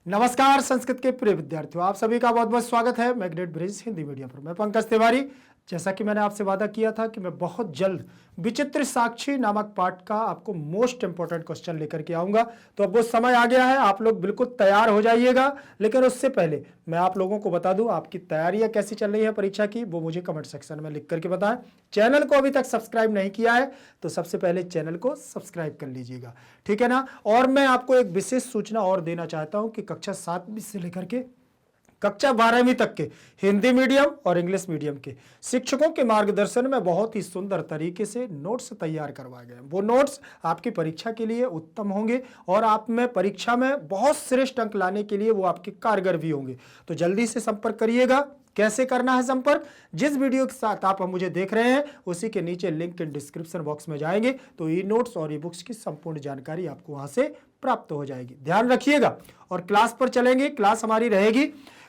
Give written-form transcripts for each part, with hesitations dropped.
नमस्कार संस्कृत के प्रिय विद्यार्थियों, आप सभी का बहुत बहुत स्वागत है मैग्नेट ब्रिज हिंदी मीडिया पर। मैं पंकज तिवारी। जैसा कि मैंने आपसे वादा किया था कि मैं बहुत जल्द विचित्र साक्षी नामक पाठ का आपको मोस्ट इंपॉर्टेंट क्वेश्चन लेकर के आऊंगा, तो अब वो समय आ गया है, आप लोग बिल्कुल तैयार हो जाइएगा। लेकिन उससे पहले मैं आप लोगों को बता दूं आपकी तैयारियां कैसी चल रही है परीक्षा की, वो मुझे कमेंट सेक्शन में लिख करके बताएं। चैनल को अभी तक सब्सक्राइब नहीं किया है तो सबसे पहले चैनल को सब्सक्राइब कर लीजिएगा, ठीक है ना। और मैं आपको एक विशेष सूचना और देना चाहता हूं कि कक्षा 7वीं से लेकर के कक्षा 12वीं तक के हिंदी मीडियम और इंग्लिश मीडियम के शिक्षकों के मार्गदर्शन में बहुत ही सुंदर तरीके से नोट्स तैयार करवाए गए। वो नोट्स आपकी परीक्षा के लिए उत्तम होंगे और आप में परीक्षा में बहुत श्रेष्ठ अंक लाने के लिए वो आपके कारगर भी होंगे। तो जल्दी से संपर्क करिएगा। कैसे करना है संपर्क? जिस वीडियो के साथ आप मुझे देख रहे हैं उसी के नीचे लिंक इन डिस्क्रिप्शन बॉक्स में जाएंगे तो ई नोट्स और ई बुक्स की संपूर्ण जानकारी आपको वहां से प्राप्त हो जाएगी। ध्यान रखिएगा। और क्लास पर चलेंगे। क्लास हमारी रहेगी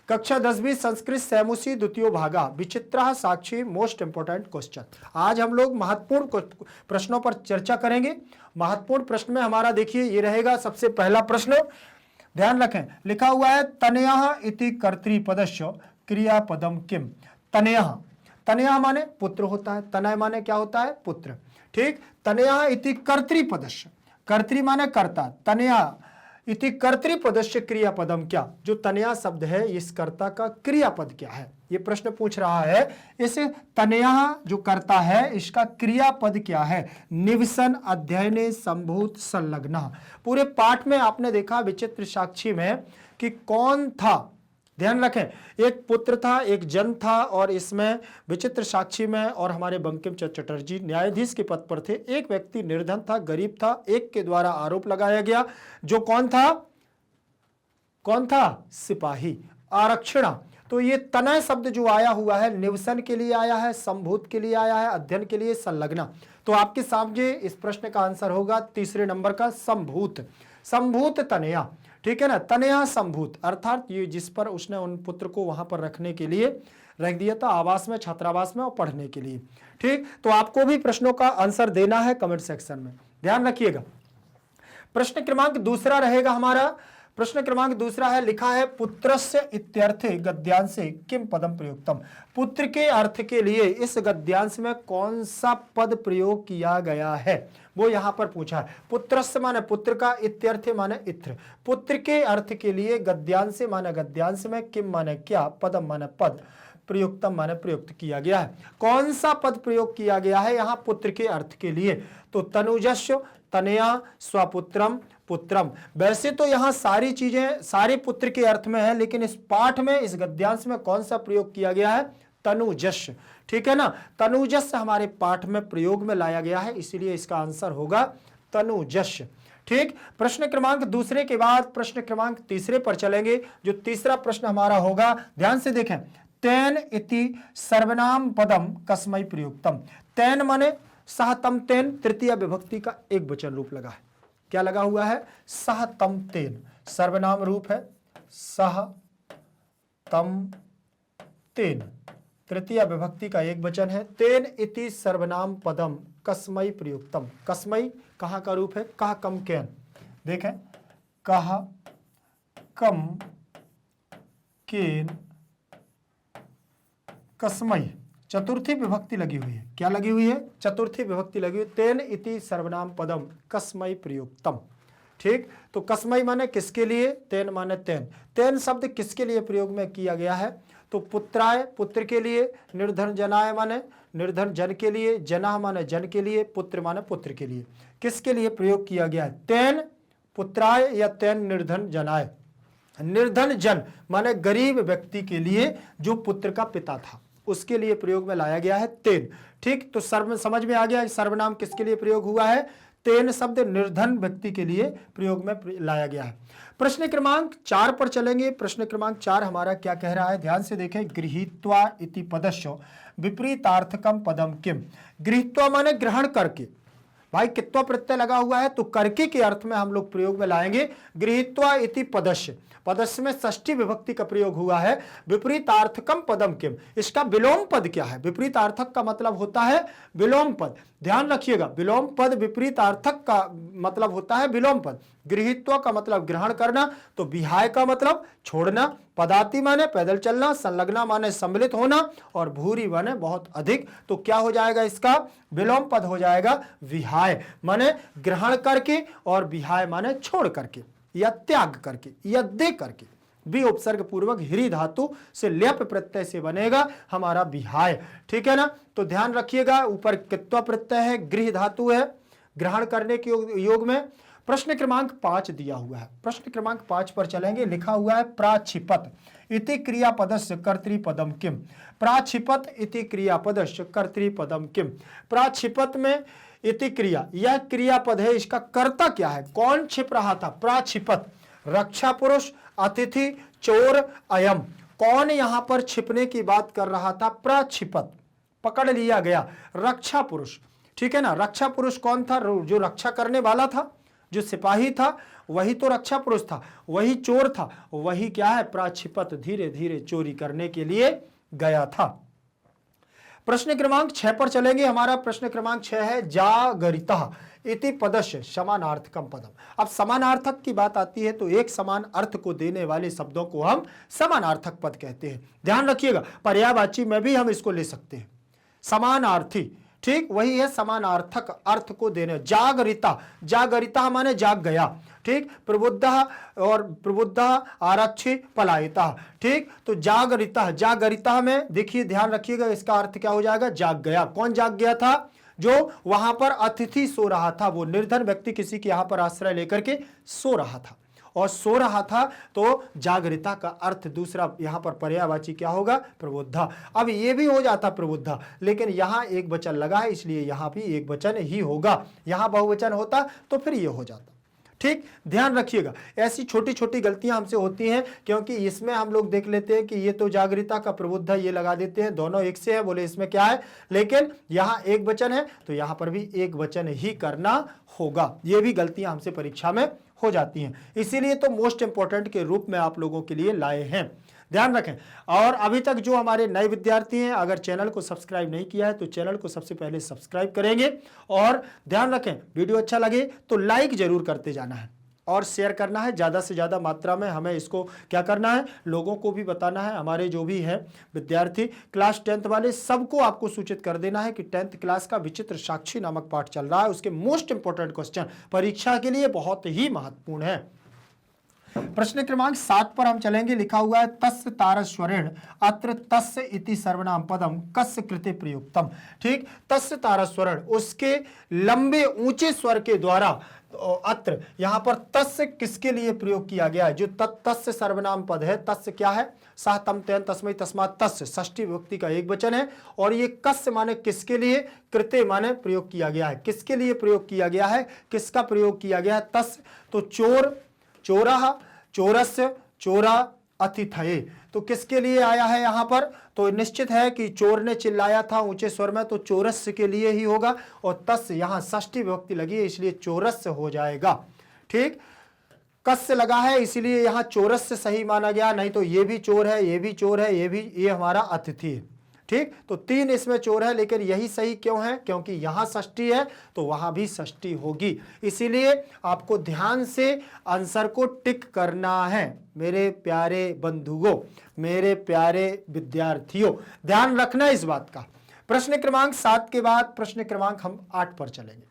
कक्षा 10वीं संस्कृत सैमुसी द्वितीय भागा विचित्र साक्षी मोस्ट इंपोर्टेंट क्वेश्चन। आज हम लोग महत्वपूर्ण प्रश्नों पर चर्चा करेंगे। महत्वपूर्ण प्रश्न में हमारा देखिए ये रहेगा सबसे पहला प्रश्न, ध्यान रखें, लिखा हुआ है तनयः इति कर्तृपदस्य क्रियापदम किम। तनयः, तनयः माने पुत्र होता है, तनय माने क्या होता है? पुत्र। ठीक, तनयः इति कर्तृपदस्य, कर्तृ माने कर्ता, तनयः इति कर्तृपदस्य क्रियापदम क्या, जो तनया शब्द है इस कर्ता का क्रियापद क्या है, ये प्रश्न पूछ रहा है। इस तनया जो कर्ता है इसका क्रियापद क्या है? निवसन अध्ययने संभूत संलग्न। पूरे पाठ में आपने देखा विचित्र साक्षी में कि कौन था, ध्यान रखें, एक पुत्र था, एक जन था, और इसमें विचित्र साक्षी में और हमारे बंकिम चंद्र चटर्जी न्यायाधीश के पद पर थे। एक व्यक्ति निर्धन था, गरीब था, एक के द्वारा आरोप लगाया गया, जो कौन था? कौन था? सिपाही, आरक्षण। तो ये तनय शब्द जो आया हुआ है निवसन के लिए आया है, संभूत के लिए आया है, अध्ययन के लिए संलग्न। तो आपके सामने इस प्रश्न का आंसर होगा तीसरे नंबर का संभूत, संभूत तनया, ठीक है ना। तनया संभूत अर्थात ये जिस पर उसने उन पुत्र को वहां पर रखने के लिए रख दिया था, आवास में, छात्रावास में और पढ़ने के लिए। ठीक, तो आपको भी प्रश्नों का आंसर देना है कमेंट सेक्शन में, ध्यान रखिएगा। प्रश्न क्रमांक दूसरा रहेगा हमारा। प्रश्न क्रमांक दूसरा है, लिखा है पुत्रस्य इत्यर्थे गद्यांशे किम पदम प्रयुक्तम। पुत्र के अर्थ के लिए इस गद्यांश में कौन सा पद प्रयोग किया गया है, वो यहां पर पूछा है। पुत्रस्य माने पुत्र का, इत्यर्थे माने इत्र, पुत्र के अर्थ के लिए गद्यांश माने गद्यांश में, किम माने क्या, पदम माने पद, प्रयुक्तम माने प्रयुक्त किया गया है। कौन सा पद प्रयोग किया गया है यहां पुत्र के अर्थ के लिए? तो तनुजस्य, तनया, स्वपुत्रम, पुत्रम। वैसे तो यहां सारी चीजें सारे पुत्र के अर्थ में है, लेकिन इस पाठ में इस गद्यांश में कौन सा प्रयोग किया गया है? तनुजस्य, ठीक है ना। तनुजस्य हमारे पाठ में प्रयोग में लाया गया है, इसीलिए इसका आंसर होगा तनुजस्य। ठीक, प्रश्न क्रमांक दूसरे के बाद प्रश्न क्रमांक तीसरे पर चलेंगे। जो तीसरा प्रश्न हमारा होगा, ध्यान से देखें, तेन इति सर्वनाम पदम कस्मै प्रयुक्तम। तेन माने सहतम तेन, तृतीय विभक्ति का एक वचन रूप लगा है। क्या लगा हुआ है? सहतम तेन, सर्वनाम रूप है, सहतम तेन, तृतीय विभक्ति का एक वचन है। तेन इति सर्वनाम पदम कस्मै प्रयुक्तम। कस्मै कहाँ का रूप है? कह कम केन, देखें, कह कम केन कस्मै, चतुर्थी विभक्ति लगी हुई है। क्या लगी हुई है? चतुर्थी विभक्ति लगी हुई। तेन इति सर्वनाम पदम कस्मै प्रयुक्तम। ठीक, तो कस्मै माने किसके लिए, तेन माने तेन। तेन शब्द किसके लिए प्रयोग में किया गया है? तो पुत्राय, पुत्र के लिए, निर्धन जनाय माने निर्धन जन के लिए, जना माने जन के लिए, पुत्र माने पुत्र के लिए। किसके लिए प्रयोग किया गया है? तेन पुत्राय या तेन निर्धन जनाय। निर्धन जन माने गरीब व्यक्ति के लिए जो पुत्र का पिता था, उसके लिए प्रयोग में लाया गया है तेन। ठीक, तो सर्व समझ में आ गया सर्वनाम किसके लिए प्रयोग हुआ है? तेन शब्द निर्धन व्यक्ति के लिए प्रयोग में लाया गया है। प्रश्न क्रमांक 4 पर चलेंगे। प्रश्न क्रमांक 4 हमारा क्या कह रहा है, ध्यान से देखें, गृहीत्वा इति पदस्य विपरीतार्थकम पदम किम। गृहीत्वा माने ग्रहण करके, भाई कित्वा प्रत्यय लगा हुआ है तो करके के अर्थ में हम लोग प्रयोग में लाएंगे। गृहीत्वा इति पदस्य, पदस्य में षष्ठी विभक्ति का प्रयोग हुआ है। विपरीतार्थकम पदम किम, इसका विलोम पद क्या है? विपरीतार्थक का मतलब होता है विलोम पद। ध्यान रखिएगा, विलोम पद विपरीतार्थक का मतलब होता है विलोम पद। गृहीत्व का मतलब ग्रहण करना, तो विहाय का मतलब छोड़ना, पदाति माने पैदल चलना, संलग्ना माने सम्मिलित होना, और भूरी माने बहुत अधिक। तो क्या हो जाएगा, इसका विलोम पद हो जाएगा विहाय, माने ग्रहण करके, और विहाय माने छोड़ करके या त्याग करके या दे करके। बी उपसर्ग पूर्वक हिरी धातु से ल्यप प्रत्यय से बनेगा हमारा विहाय, ठीक है ना। तो ध्यान रखिएगा, ऊपर कित्वा प्रत्यय है, गृह धातु है, ग्रहण करने के योग में। प्रश्न क्रमांक 5 दिया हुआ है, प्रश्न क्रमांक 5 पर चलेंगे। लिखा हुआ है प्राक्षिपत इति क्रियापदस्य कर्तृपदम किम। प्राक्षिपत इति क्रियापदस्य कर्तृपदम किम। प्राक्षिपत में इति क्रिया, यह क्रियापद है, इसका कर्ता क्या है, कौन छिप रहा था। प्राक्षिपत रक्षा पुरुष, अतिथि, चोर, अयम, कौन यहां पर छिपने की बात कर रहा था, प्राक्षिपत, पकड़ लिया गया, रक्षा पुरुष, ठीक है ना। रक्षा पुरुष कौन था, जो रक्षा करने वाला था, जो सिपाही था, वही तो रक्षा पुरुष था, वही चोर था, वही क्या है, प्राक्षिपत धीरे धीरे चोरी करने के लिए गया था। प्रश्न क्रमांक 6 पर चलेंगे। हमारा प्रश्न क्रमांक 6 है जागरिता इति पदस्य समानार्थकम पदम। अब समानार्थक की बात आती है तो एक समान अर्थ को देने वाले शब्दों को हम समानार्थक पद कहते हैं। ध्यान रखिएगा, पर्यायवाची में भी हम इसको ले सकते हैं, समानार्थी, ठीक वही है, समानार्थक अर्थ को देने। जागरिता, जागरिता माने जाग गया, ठीक। प्रबुद्ध और प्रबुद्ध, आरक्षी, पलायिता, ठीक। तो जागरिता, जागरिता में देखिए, ध्यान रखिएगा, इसका अर्थ क्या हो जाएगा, जाग गया। कौन जाग गया था, जो वहां पर अतिथि सो रहा था, वो निर्धन व्यक्ति किसी के यहां पर आश्रय लेकर के सो रहा था, और सो रहा था, तो जागरिता का अर्थ दूसरा यहां पर पर्यायवाची क्या होगा, प्रबुद्धा। अब ये भी हो जाता प्रबुद्धा, लेकिन यहां एक वचन लगा है, इसलिए यहां भी एक वचन ही होगा। यहां बहुवचन होता तो फिर ये हो जाता, ठीक। ध्यान रखिएगा, ऐसी छोटी छोटी गलतियां हमसे होती हैं, क्योंकि इसमें हम लोग देख लेते हैं कि ये तो जागरिता का प्रबुद्ध ये लगा देते हैं, दोनों एक से है, बोले इसमें क्या है, लेकिन यहां एक वचन है तो यहां पर भी एक वचन ही करना होगा। ये भी गलतियां हमसे परीक्षा में हो जाती हैं, इसीलिए तो मोस्ट इंपॉर्टेंट के रूप में आप लोगों के लिए लाए हैं, ध्यान रखें। और अभी तक जो हमारे नए विद्यार्थी हैं, अगर चैनल को सब्सक्राइब नहीं किया है तो चैनल को सबसे पहले सब्सक्राइब करेंगे, और ध्यान रखें, वीडियो अच्छा लगे तो लाइक जरूर करते जाना है और शेयर करना है ज़्यादा से ज़्यादा मात्रा में। हमें इसको क्या करना है, लोगों को भी बताना है, हमारे जो भी हैं विद्यार्थी क्लास 10th वाले, सबको आपको सूचित कर देना है कि 10th क्लास का विचित्र साक्षी नामक पाठ चल रहा है, उसके मोस्ट इंपॉर्टेंट क्वेश्चन परीक्षा के लिए बहुत ही महत्वपूर्ण है। प्रश्न क्रमांक 7 पर हम चलेंगे। लिखा हुआ है तस्य तारस्वरेण अत्र तस्य इति सर्वनाम पदम कस्य कृते प्रयुक्तम, ठीक। तस्य तारस्वरेण, उसके लंबे ऊंचे स्वर के द्वारा, अत्र यहां पर तस्य किसके लिए प्रयोग किया गया है, जो तस्य सर्वनाम पद है, तस्य क्या है, सह तम तेन तस्मै तस्मात् तस्य, षष्ठी विभक्ति का एक वचन है, और ये कस्य माने किसके लिए, कृते माने प्रयोग किया गया है, किसके लिए प्रयोग किया गया है, किसका प्रयोग किया गया है, तस्य। तो चोर, चोरः, चोरस्य, चोरा, अतिथये, तो किसके लिए आया है यहां पर, तो निश्चित है कि चोर ने चिल्लाया था ऊंचे स्वर में, तो चोरस्य के लिए ही होगा, और तस्य यहां षष्ठी विभक्ति लगी है इसलिए चोरस्य हो जाएगा, ठीक। कस्य लगा है इसलिए यहां चोरस्य सही माना गया, नहीं तो ये भी चोर है, ये भी चोर है, ये हमारा अतिथि है, ठीक। तो 3 इसमें चोर है, लेकिन यही सही क्यों है, क्योंकि यहां षष्ठी है तो वहां भी षष्ठी होगी, इसीलिए आपको ध्यान से आंसर को टिक करना है मेरे प्यारे बंधुओं, मेरे प्यारे विद्यार्थियों, ध्यान रखना इस बात का। प्रश्न क्रमांक 7 के बाद प्रश्न क्रमांक हम 8 पर चलेंगे।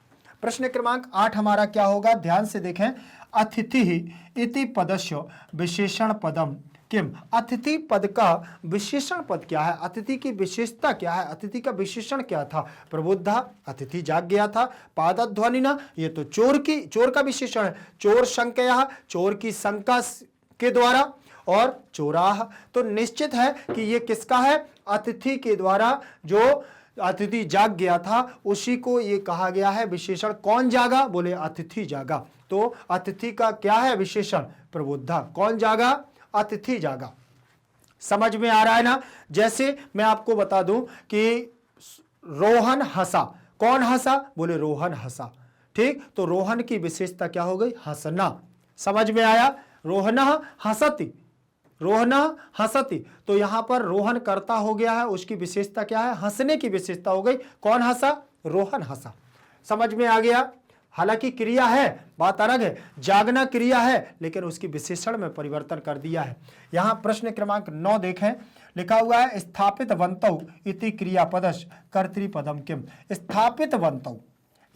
प्रश्न क्रमांक 8 हमारा क्या होगा, ध्यान से देखें। अतिथि इति पदस्य विशेषण पदम किम। अतिथि पद का विशेषण पद क्या है, अतिथि की विशेषता क्या है, अतिथि का विशेषण क्या था, प्रबुद्धा, अतिथि जाग गया था, पादध्वनिना, ये तो चोर का विशेषण है, चोर शंकया, चोर की शंका के द्वारा, और चोराह, तो निश्चित है कि ये किसका है, अतिथि के द्वारा, जो अतिथि जाग गया था उसी को ये कहा गया है विशेषण। कौन जागा, बोले अतिथि जागा, तो अतिथि का क्या है विशेषण, प्रबुद्धा। कौन जागा, अतिथि जागा। समझ में आ रहा है ना। जैसे मैं आपको बता दूं कि रोहन हंसा, कौन हंसा, बोले रोहन हंसा, ठीक। तो रोहन की विशेषता क्या हो गई, हंसना। समझ में आया, रोहन हंसती, रोहन हंसती, तो यहां पर रोहन कर्ता हो गया है, उसकी विशेषता क्या है, हंसने की विशेषता हो गई। कौन हंसा, रोहन हंसा। समझ में आ गया? हालांकि क्रिया है, बात अलग है, जागना क्रिया है, लेकिन उसकी विशेषण में परिवर्तन कर दिया है। यहां प्रश्न क्रमांक 9 देखें, लिखा हुआ है स्थापित वंतौ इति क्रियापदश कर्तृपदम किम। स्थापित वंतौ,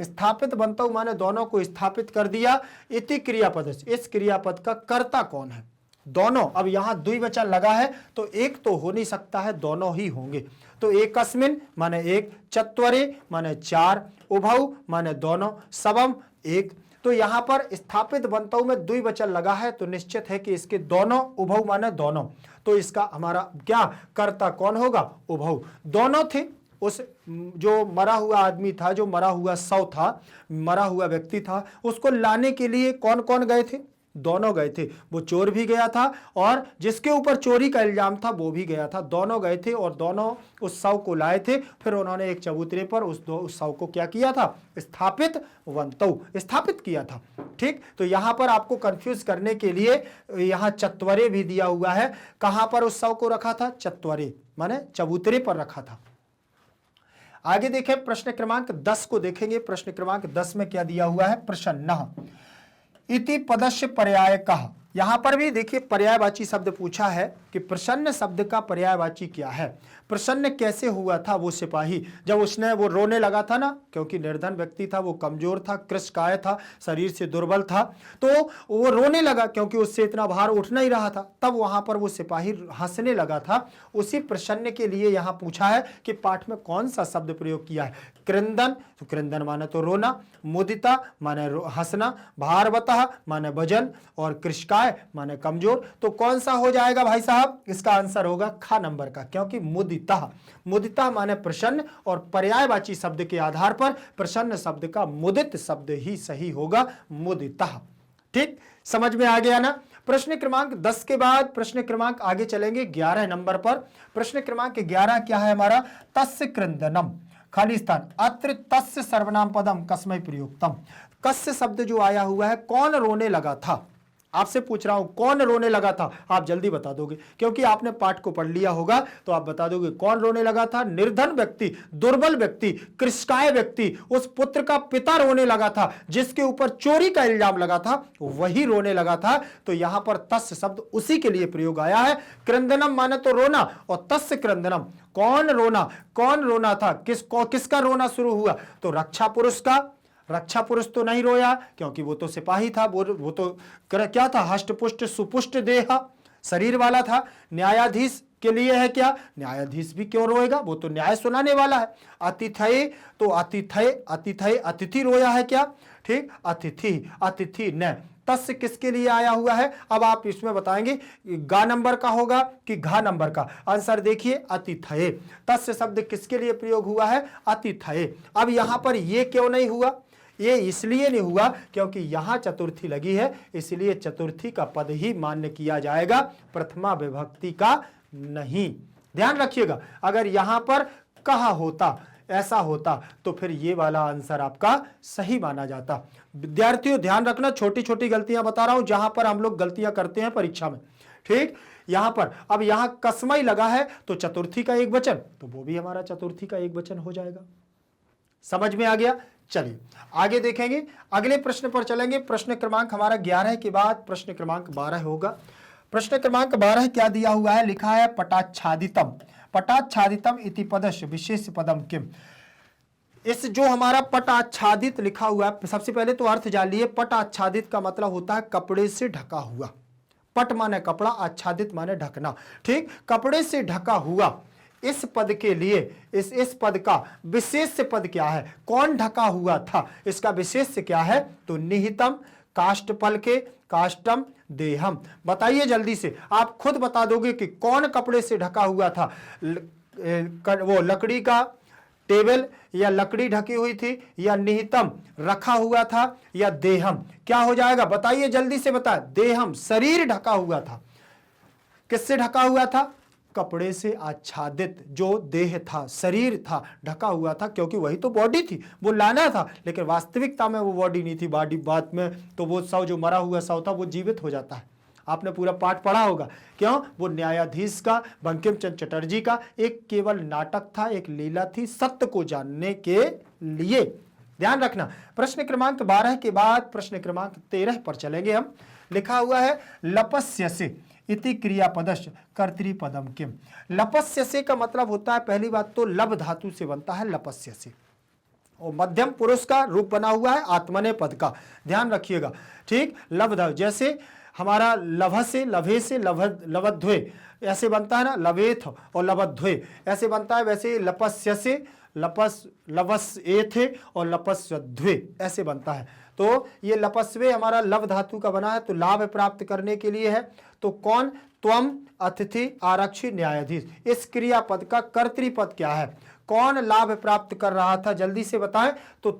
स्थापित वंतौ माने दोनों को स्थापित कर दिया, इति क्रियापदश, इस क्रियापद का कर्ता कौन है? दोनों। अब यहां द्विवचन लगा है तो एक तो हो नहीं सकता है, दोनों ही होंगे। तो एकस्मिन माने एक, चत्वरे माने चार, उभौ माने दोनों, सबम एक। तो यहां पर स्थापित वंतौ में द्विवचन लगा है तो निश्चित है कि इसके दोनों, उभौ माने दोनों, तो इसका हमारा क्या कर्ता कौन होगा? उभौ। दोनों थे, उस जो मरा हुआ आदमी था, जो मरा हुआ शव था, मरा हुआ व्यक्ति था, उसको लाने के लिए कौन कौन गए थे? दोनों गए थे। वो चोर भी गया था और जिसके ऊपर चोरी का इल्जाम था वो भी गया था। दोनों गए थे और दोनों उस शव को लाए थे। फिर उन्होंने एक चबूतरे पर उस शव को क्या किया था? स्थापित वंतौ, स्थापित किया था। ठीक, तो यहां पर आपको कंफ्यूज करने के लिए यहां चत्वरे भी दिया हुआ है। कहां पर उस शव को रखा था? चत्वरे माने चबूतरे पर रखा था। आगे देखें, प्रश्न क्रमांक 10 को देखेंगे। प्रश्न क्रमांक 10 में क्या दिया हुआ है? प्रसन्नः इति पदस्य पर्याय कहा। यहां पर भी देखिए पर्यायवाची शब्द पूछा है कि प्रसन्न शब्द का पर्यायवाची क्या है। प्रसन्न कैसे हुआ था वो सिपाही? जब उसने वो रोने लगा था ना, क्योंकि निर्धन व्यक्ति था, वो कमजोर था, कृशकाय था, शरीर से दुर्बल था, तो वो रोने लगा क्योंकि उससे इतना भार उठ नहीं रहा था। तब वहां पर वो सिपाही हंसने लगा था। उसी प्रसन्न के लिए यहां पूछा है कि पाठ में कौन सा शब्द प्रयोग किया है। क्रंदन, तो क्रंदन माने तो रोना, मुदिता माने हंसना, भारवतः माने वजन, और कृशकाय माने कमजोर। तो कौन सा हो जाएगा भाई साहब? इसका आंसर होगा खा नंबर का, क्योंकि मुदिता, मुदिता माने प्रसन्न, और पर्यायवाची शब्द के आधार पर प्रसन्न शब्द का मुदित शब्द ही सही होगा, मुदिता। ठीक, समझ में आ गया ना? प्रश्न क्रमांक 10 के बाद प्रश्न क्रमांक आगे चलेंगे 11 नंबर पर। प्रश्न क्रमांक 11 क्या है हमारा? तस्य क्रंदनम, खाली स्थान, अत्र तस्य सर्वनाम पदम कस्मै प्रयुक्तम। कस्य शब्द जो आया हुआ है, कौन रोने लगा था? आपसे पूछ रहा हूं कौन रोने लगा था? आप जल्दी बता दोगे क्योंकि आपने पाठ को पढ़ लिया होगा, तो आप बता दोगे कौन रोने लगा था। निर्धन व्यक्ति, दुर्बल व्यक्ति, कृशकाय व्यक्ति, उस पुत्र का पिता रोने लगा था जिसके ऊपर चोरी का इल्जाम लगा था, वही रोने लगा था। तो यहां पर तस्य शब्द उसी के लिए प्रयोग आया है। क्रंदनम माने तो रोना, और तस्य क्रंदनम, कौन रोना, कौन रोना था, किसका रोना शुरू हुआ? तो रक्षा पुरुष का। रक्षा पुरुष तो नहीं रोया क्योंकि वो तो सिपाही था, वो तो क्या था? हष्टपुष्ट सुपुष्ट देह शरीर वाला था। न्यायाधीश के लिए है क्या? न्यायाधीश भी क्यों रोएगा? वो तो न्याय सुनाने वाला है। अतिथय, तो अतिथय अतिथि रोया है क्या? ठीक, अतिथि न। तस्य किसके लिए आया हुआ है? अब आप इसमें बताएंगे गा नंबर का होगा कि घा नंबर का। आंसर देखिए अतिथय। तस्य शब्द किसके लिए प्रयोग हुआ है? अतिथय। अब यहां पर ये क्यों नहीं हुआ? ये इसलिए नहीं हुआ क्योंकि यहां चतुर्थी लगी है, इसलिए चतुर्थी का पद ही मान्य किया जाएगा, प्रथमा विभक्ति का नहीं। ध्यान रखिएगा, अगर यहां पर कहा होता, ऐसा होता, तो फिर ये वाला आंसर आपका सही माना जाता। विद्यार्थियों ध्यान रखना, छोटी छोटी गलतियां बता रहा हूं जहां पर हम लोग गलतियां करते हैं परीक्षा में। ठीक, यहां पर अब यहां कस्मै लगा है तो चतुर्थी का एक वचन, तो वो भी हमारा चतुर्थी का एक वचन हो जाएगा। समझ में आ गया? चलिए आगे देखेंगे, अगले प्रश्न पर चलेंगे। प्रश्न क्रमांक हमारा 11 के बाद प्रश्न क्रमांक 12 होगा। प्रश्न क्रमांक 12 क्या दिया हुआ है? लिखा है पटाच्छादितम, पटाच्छादितम इति पदस्य विशेष पदम किम। इस जो हमारा पट आच्छादित लिखा हुआ है, सबसे पहले तो अर्थ जान लिए। पट आच्छादित का मतलब होता है कपड़े से ढका हुआ। पट माने कपड़ा, आच्छादित माने ढकना। ठीक, कपड़े से ढका हुआ। इस पद के लिए इस पद का विशेष पद क्या है? कौन ढका हुआ था? इसका विशेष क्या है? तो निहितम, काष्ठफल के, काष्टम, देहम। बताइए जल्दी से, आप खुद बता दोगे कि कौन कपड़े से ढका हुआ था। वो लकड़ी का टेबल या लकड़ी ढकी हुई थी, या निहितम रखा हुआ था, या देहम। क्या हो जाएगा? बताइए जल्दी से बता। देहम, शरीर ढका हुआ था। किससे ढका हुआ था? कपड़े से आच्छादित जो देह था, शरीर था, ढका हुआ था, क्योंकि वही तो बॉडी थी, वो लाना था, लेकिन वास्तविकता में वो बॉडी नहीं थी। बॉडी बात में तो वो शव जो मरा हुआ शव था वो जीवित हो जाता है। आपने पूरा पाठ पढ़ा होगा। क्यों? वो न्यायाधीश का, बंकिम चंद्र चटर्जी का एक केवल नाटक था, एक लीला थी सत्य को जानने के लिए। ध्यान रखना। प्रश्न क्रमांक 12 के बाद प्रश्न क्रमांक 13 पर चलेंगे हम। लिखा हुआ है लपस्यसे इति क्रियापदस्य कर्तृपदम किम। लपस्यसे का मतलब होता है, पहली बात तो लब धातु से बनता है लपस्यसे, और मध्यम पुरुष का रूप बना हुआ है आत्मने पद का, ध्यान रखिएगा। ठीक, लभ धातु जैसे हमारा लभ से, लभे से, लवध्वे ऐसे बनता है ना, लवेथ और लवध्वे ऐसे बनता है, वैसे लपस्य से लवस एथे और लपस्वध्वे ऐसे बनता है। तो ये लपस्वे हमारा लव धातु का बना है, तो लाभ प्राप्त करने के लिए है। तो कौन? त्वम, अतिथि, आरक्षी, न्यायाधीश। इस क्रियापद का कर्तृपद क्या है? कौन लाभ प्राप्त कर रहा था, जल्दी से बताएं। तो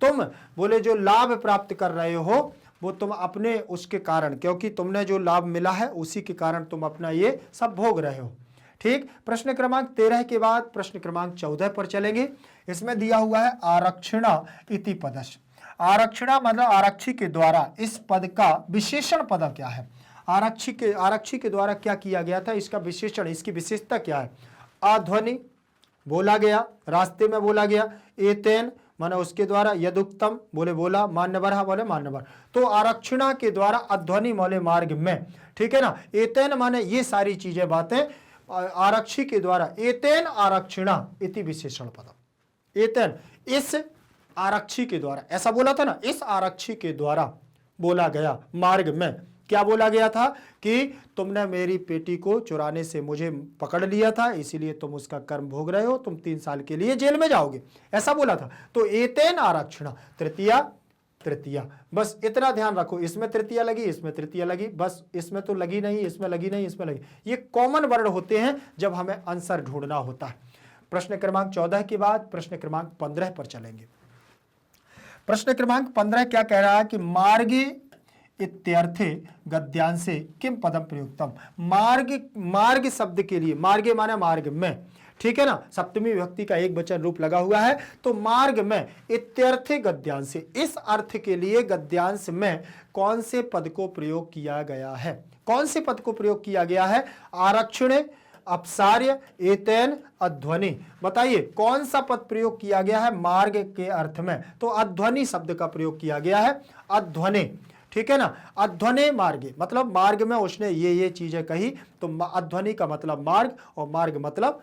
तुम बोले जो लाभ प्राप्त कर रहे हो वो तुम अपने उसके कारण, क्योंकि तुमने जो लाभ मिला है उसी के कारण तुम अपना ये सब भोग रहे हो। ठीक, प्रश्न क्रमांक 13 के बाद प्रश्न क्रमांक 14 पर चलेंगे। इसमें दिया हुआ है आरक्षणा इति पदस्य। आरक्षणा मतलब आरक्षी के द्वारा। इस पद का विशेषण पद क्या है? आरक्षी के द्वारा क्या किया गया था, इसका विशेषण, इसकी विशेषता क्या है? अध्वनि बोला गया, रास्ते में बोला गया। एतेन माने उसके द्वारा, यदुक्तम बोले बोला, मान्यवर बोले मान्यवर। तो आरक्षणा के द्वारा, अध्वनि बोले मार्ग में, ठीक है ना। एतेन माने ये सारी चीजें बातें आरक्षी के द्वारा। एतेन आरक्षणा इति विशेषण पदम। एतेन इस आरक्षी के द्वारा, ऐसा बोला था ना, इस आरक्षी के द्वारा बोला गया मार्ग में। क्या बोला गया था? कि तुमने मेरी बेटी को चुराने से मुझे पकड़ लिया था, इसीलिए तुम उसका कर्म भोग रहे हो, तुम 3 साल के लिए जेल में जाओगे, ऐसा बोला था। तो एतेन आरक्षण, तृतीया, बस इतना ध्यान रखो। इसमें तृतीया लगी, इसमें तृतीया लगी, बस इसमें तो लगी नहीं, इसमें लगी नहीं, इसमें लगी। ये कॉमन वर्ण होते हैं जब हमें आंसर ढूंढना होता है। प्रश्न क्रमांक 14 के बाद प्रश्न क्रमांक 15 पर चलेंगे। प्रश्न क्रमांक 15 क्या कह रहा है कि मार्गे इत्यर्थे गद्यांशे किम पदम प्रयुक्तम। मार्ग शब्द के लिए, मार्गे माने मार्ग में, ठीक है ना, सप्तमी विभक्ति का एक वचन रूप लगा हुआ है। तो मार्ग में इत्यर्थे गद्यांश, इस अर्थ के लिए गद्यांश में कौन से पद को प्रयोग किया गया है? कौन से पद को प्रयोग किया गया है? आरक्षणे, अपसार्य, एतेन, अध्वनि। बताइए कौन सा पद प्रयोग किया गया है मार्ग के अर्थ में? तो अध्वनि शब्द का प्रयोग किया गया है, अध्वनि, ठीक है ना। अध्वने मार्गे मतलब मार्ग में उसने ये चीजें कही, तो अध्वनि का मतलब मार्ग और मार्ग मतलब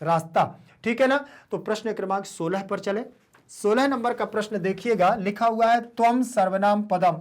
रास्ता, ठीक है ना। तो प्रश्न क्रमांक 16 पर चले। 16 नंबर का प्रश्न देखिएगा, लिखा हुआ है त्वम सर्वनाम पदम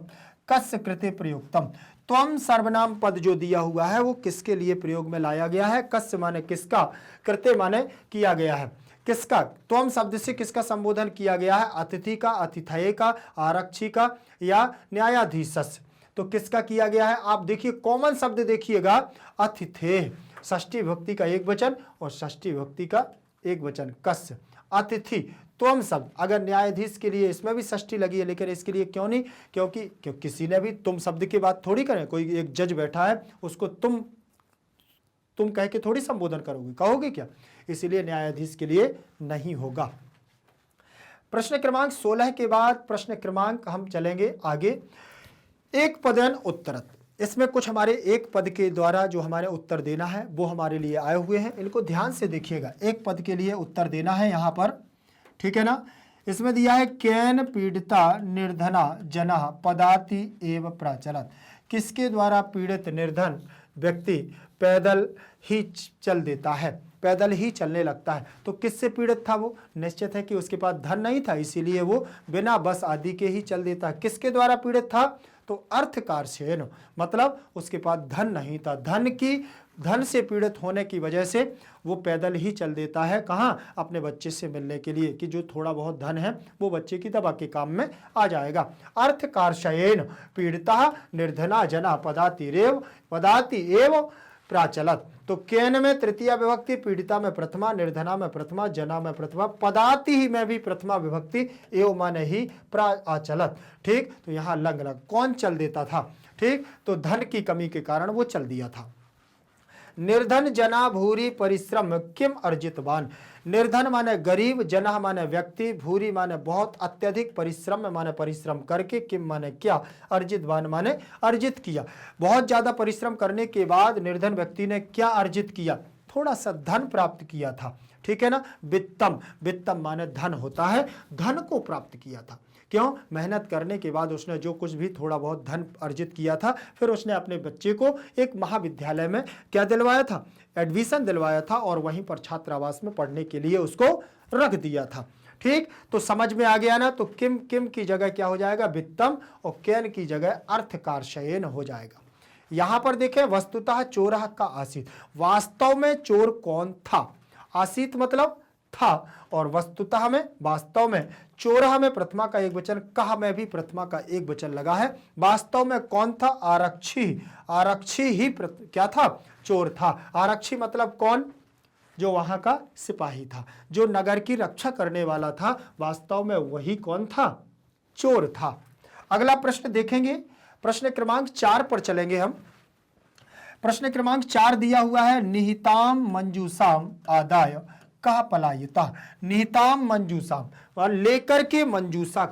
कस्य कृते प्रयुक्तम। त्वम सर्वनाम पद जो दिया हुआ है वो किसके लिए प्रयोग में लाया गया है? कस्य माने किसका, कृते माने किया गया है, किसका? त्वम शब्द से किसका संबोधन किया गया है? अतिथि का, अतिथये का, आरक्षी का या न्यायाधीश। तो किसका किया गया है? आप देखिए कॉमन शब्द देखिएगा, अतिथे, षष्ठी विभक्ति का एक वचन और षष्ठी विभक्ति का एक वचन, कस्य, अतिथि। त्वम शब्द अगर न्यायाधीश के लिए, इसमें भी षष्ठी लगी है, लेकिन इसके लिए क्यों नहीं? क्योंकि किसी ने भी तुम शब्द की बात थोड़ी करें। कोई एक जज बैठा है, उसको तुम कह के थोड़ी संबोधन करोगे, कहोगे क्या? इसीलिए न्यायाधीश के लिए नहीं होगा। प्रश्न क्रमांक 16 के बाद प्रश्न क्रमांक हम चलेंगे आगे, एक पदेन उत्तरत। इसमें कुछ हमारे एक पद के द्वारा जो हमारे उत्तर देना है वो हमारे लिए आए हुए हैं, इनको ध्यान से देखिएगा। एक पद के लिए उत्तर देना है यहाँ पर, ठीक है ना। इसमें दिया है केन पीड़िता निर्धना जना पदाति एव प्रचलत। किसके द्वारा पीड़ित निर्धन व्यक्ति पैदल ही चल देता है, पैदल ही चलने लगता है? तो किससे पीड़ित था वो? निश्चित है कि उसके पास धन नहीं था, इसीलिए वो बिना बस आदि के ही चल देता है। किसके द्वारा पीड़ित था? तो अर्थकार्षेण, मतलब उसके पास धन नहीं था, धन से पीड़ित होने की वजह से वो पैदल ही चल देता है। कहाँ? अपने बच्चे से मिलने के लिए, कि जो थोड़ा बहुत धन है वो बच्चे की दवा के काम में आ जाएगा। अर्थकार्षयेन पीड़िता निर्धना जना पदाति एव प्राचलत। तो केन में तृतीया विभक्ति, पीड़िता में प्रथमा, निर्धना में प्रथमा, जना में प्रथमा, पदाति ही में भी प्रथमा विभक्ति, एव माने ही प्राचलत। ठीक, तो यहाँ लग कौन चल देता था? ठीक, तो धन की कमी के कारण वो चल दिया था। निर्धन जना भूरी परिश्रम किम अर्जितवान। निर्धन माने गरीब, जनः माने व्यक्ति, भूरि माने बहुत, अत्यधिक, परिश्रम माने परिश्रम करके, किम माने क्या, अर्जित वान माने अर्जित किया। बहुत ज्यादा परिश्रम करने के बाद निर्धन व्यक्ति ने क्या अर्जित किया, थोड़ा सा धन प्राप्त किया था, ठीक है ना। वित्तम, वित्तम माने धन होता है, धन को प्राप्त किया था। क्यों, मेहनत करने के बाद उसने जो कुछ भी थोड़ा बहुत धन अर्जित किया था, फिर उसने अपने बच्चे को एक महाविद्यालय में क्या दिलवाया था, एडमिशन दिलवाया था, और वहीं पर छात्रावास में पढ़ने के लिए उसको रख दिया था। ठीक, तो समझ में आ गया ना। तो किम, किम की जगह क्या हो जाएगा, वित्तम, और केन की जगह अर्थकारशयेन हो जाएगा। यहां पर देखें, वस्तुतः चोरः का आसीत, वास्तव में चोर कौन था, आसीत मतलब था, और वस्तुतः में वास्तव में, चोरः में प्रथमा का एक वचन, कहा में भी प्रथमा का एक वचन लगा है। वास्तव में कौन था, आरक्षी, आरक्षी ही क्या था, चोर था। आरक्षी मतलब कौन, जो वहां का सिपाही था, जो नगर की रक्षा करने वाला था, वास्तव में वही कौन था, चोर था। अगला प्रश्न देखेंगे, प्रश्न क्रमांक 4 पर चलेंगे हम। प्रश्न क्रमांक 4 दिया हुआ है, निहिताम मंजूसाम आदाय कहा पलायिता। निहिताम मंजूसाम, लेकर के मंजूसा,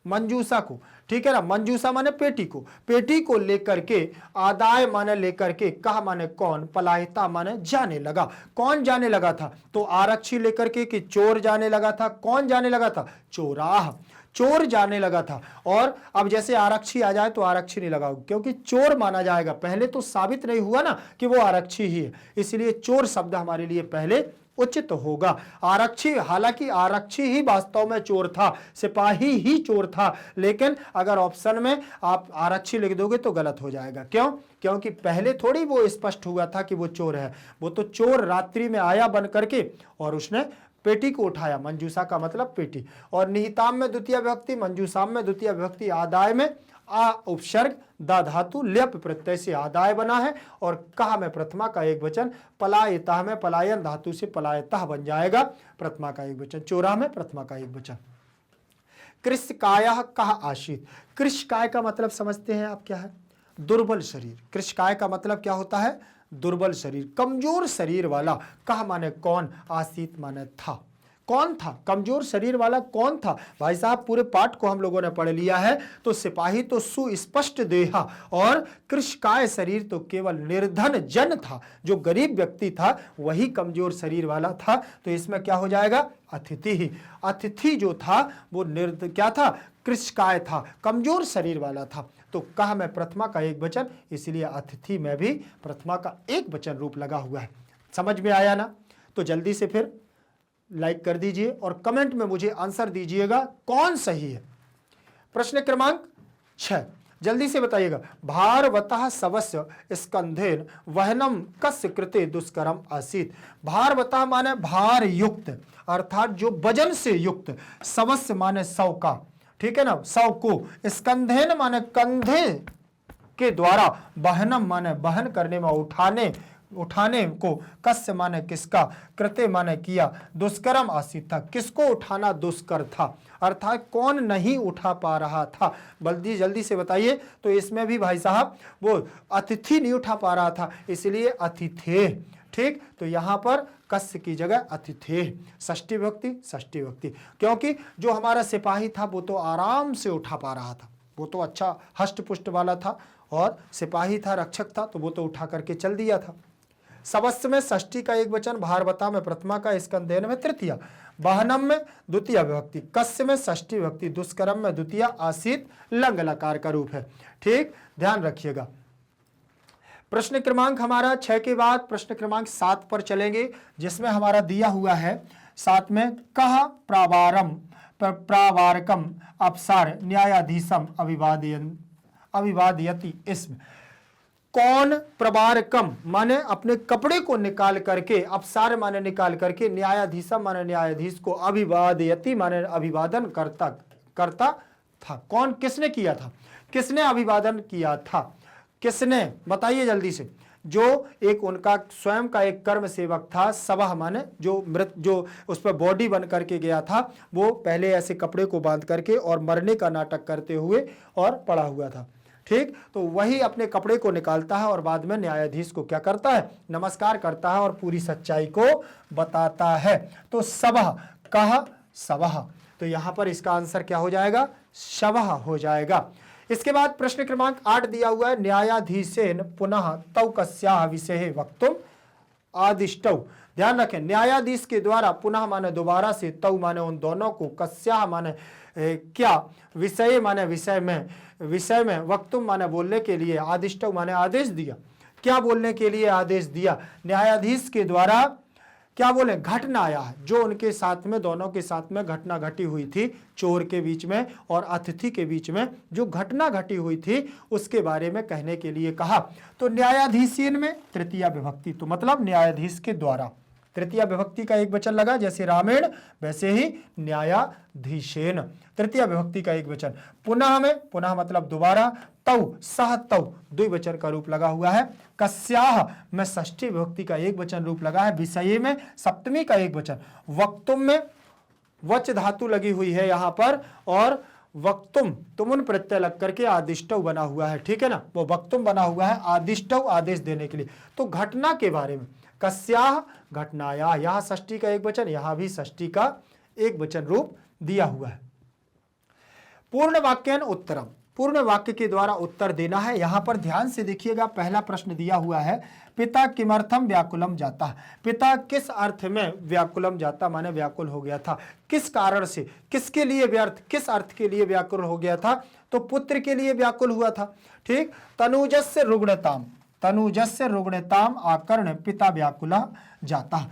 मंजूसा को, ठीक है ना, मंजूसा माने पेटी को, पेटी को लेकर के, आदाय माने लेकर के, कहा माने कौन, पलायिता माने जाने लगा। कौन जाने लगा था, तो आरक्षी लेकर के कि चोर जाने लगा था, कौन जाने लगा था, चोराह, चोर जाने लगा था। और अब जैसे आरक्षी आ जाए तो आरक्षी नहीं लगा, क्योंकि चोर माना जाएगा, पहले तो साबित नहीं हुआ ना कि वो आरक्षी ही है, इसलिए चोर शब्द हमारे लिए पहले उचित होगा। आरक्षी, हालांकि आरक्षी ही वास्तव में चोर था, सिपाही ही चोर था, लेकिन अगर ऑप्शन में आप आरक्षी लिख दोगे तो गलत हो जाएगा। क्यों, क्योंकि पहले थोड़ी वो स्पष्ट हुआ था कि वो चोर है, वो तो चोर रात्रि में आया बन करके और उसने पेटी को उठाया, मंजूसा का मतलब पेटी। और निहिताम में द्वितीय विभक्ति, मंजूसाम में द्वितीय विभक्ति, आदाय में आ उपसर्ग दा धातु लेप प्रत्यय से आदाय बना है, और कहा में प्रथमा का एक वचन, पलायिता में पलायन धातु से पलायिता बन जाएगा, प्रथमा का एक वचन, चोरा में प्रथमा का एक वचन। कृष्कायः कहा आशीत, कृष्काय का मतलब समझते हैं आप क्या है, दुर्बल शरीर। कृष्काय का मतलब क्या होता है, दुर्बल शरीर, कमजोर शरीर वाला। कहा माने कौन, आसीत माने था, कौन था, कमजोर शरीर वाला कौन था। भाई साहब पूरे पाठ को हम लोगों ने पढ़ लिया है, तो सिपाही तो सुस्पष्ट देहा, और कृष्काय शरीर तो केवल निर्धन जन था, जो गरीब व्यक्ति था वही कमजोर शरीर वाला था। तो इसमें क्या हो जाएगा, अतिथि ही, अतिथि जो था वो क्या था, कृष्काय था, कमजोर शरीर वाला था। तो कहा में प्रथमा का एक वचन, इसलिए अतिथि में भी प्रथमा का एक वचन रूप लगा हुआ है। समझ में आया ना। तो जल्दी से फिर लाइक कर दीजिए और कमेंट में मुझे आंसर दीजिएगा कौन सही है। प्रश्न क्रमांक 6 जल्दी से बताइएगा, भारवतः शवस्य स्कंधेन वहनम कस्य कृते दुष्करम आसीत। भारवतः माने भार युक्त, अर्थात जो वजन से युक्त, शवस्य माने शव का, ठीक है ना, शव को, स्कंधेन माने कंधे के द्वारा, वहनम माने वहन करने में, उठाने को, कस्य माने किसका, कृते माने किया, दुष्करम आसीत था, किसको उठाना दुष्कर था, अर्थात कौन नहीं उठा पा रहा था। बल्कि जल्दी से बताइए। तो इसमें भी भाई साहब वो अतिथि नहीं उठा पा रहा था, इसलिए अतिथे। ठीक, तो यहां पर कस्य की जगह अतिथे, षष्ठी विभक्ति, षष्ठी विभक्ति, क्योंकि जो हमारा सिपाही था वो तो आराम से उठा पा रहा था, वो तो अच्छा हष्ट पुष्ट वाला था, और सिपाही था, रक्षक था, तो वो तो उठा करके चल दिया था। शवस्य में षष्ठी का एक वचन, भारवता में प्रथमा का, स्कंधेन में तृतीय, वाहनम में द्वितीय विभक्ति, कस्य में षष्ठी विभक्ति, दुष्करम में द्वितीय, आसीत लंग लकार का रूप है। ठीक, ध्यान रखिएगा। प्रश्न क्रमांक हमारा 6 के बाद प्रश्न क्रमांक 7 पर चलेंगे, जिसमें हमारा दिया हुआ है 7 में, कहा प्रावारकम अपसार न्यायाधीशम अभिवादयति। इसमें कौन प्रवारकम माने अपने कपड़े को निकाल करके, अपसार माने निकाल करके, न्यायाधीशम माने न्यायाधीश को, अभिवादयति माने अभिवादन करता था। कौन, किसने किया था, किसने अभिवादन किया था, किसने, बताइए जल्दी से। जो एक उनका स्वयं का एक कर्म सेवक था, सवाह माने जो उस पर बॉडी बन करके गया था, वो पहले ऐसे कपड़े को बांध करके और मरने का नाटक करते हुए और पड़ा हुआ था। ठीक, तो वही अपने कपड़े को निकालता है और बाद में न्यायाधीश को क्या करता है, नमस्कार करता है और पूरी सच्चाई को बताता है। तो सबह, कह सबह, तो यहां पर इसका आंसर क्या हो जाएगा, शवः हो जाएगा। इसके बाद प्रश्न क्रमांक 8 दिया हुआ है, न्यायाधीशेन पुनः तौ कस्याः विषये वक्तुम आदिष्टौ। ध्यान रखें, न्यायाधीश के द्वारा पुनः माने दोबारा से, तौ माने उन दोनों को, कस्याः माने क्या, विषय माने विषय में वक्तुम माने बोलने के लिए, आदिष्टौ माने आदेश दिया, क्या बोलने के लिए आदेश दिया, न्यायाधीश के द्वारा क्या बोले, घटना आया है, जो उनके साथ में, दोनों के साथ में घटना घटी हुई थी, चोर के बीच में और अतिथि के बीच में जो घटना घटी हुई थी उसके बारे में कहने के लिए कहा। तो न्यायाधीशेन में तृतीया विभक्ति, तो मतलब न्यायाधीश के द्वारा, तृतीया विभक्ति का एक वचन लगा, जैसे रामेण वैसे ही न्यायाधीशेन, तृतीया विभक्ति का एक वचन। पुनः में, पुनः मतलब दोबारा, तौ सह तौ द्विवचन का रूप लगा हुआ है, कस्याः में षष्ठी विभक्ति का एक वचन रूप लगा है, विषय में सप्तमी का एक वचन, वक्तुम में वच धातु लगी हुई है यहां पर, और वक्तुम तुमुन प्रत्यय लग करके आदिष्टौ बना हुआ है, ठीक है ना, वो वक्तुम बना हुआ है आदिष्टौ, आदेश देने के लिए। तो घटना के बारे में, कस्याः घटनाया, यहां षष्ठी का एक वचन, यहां भी षष्ठी का एक वचन रूप दिया हुआ है। पूर्ण वाक्यन उत्तरम, पूर्ण वाक्य के द्वारा उत्तर देना है। यहां पर ध्यान से देखिएगा, पहला प्रश्न दिया हुआ है, पिता किमर्थम व्याकुलम जाता, पिता किस अर्थ में व्याकुलम जाता माने व्याकुल हो गया था, किस कारण से, किसके लिए व्यर्थ, किस अर्थ के लिए व्याकुल हो गया था, तो पुत्र के लिए व्याकुल हुआ था। ठीक, तनुजस्य रुग्णताम, तनुजस्य रुग्णताम आकर्ण पिता व्याकुला जाता,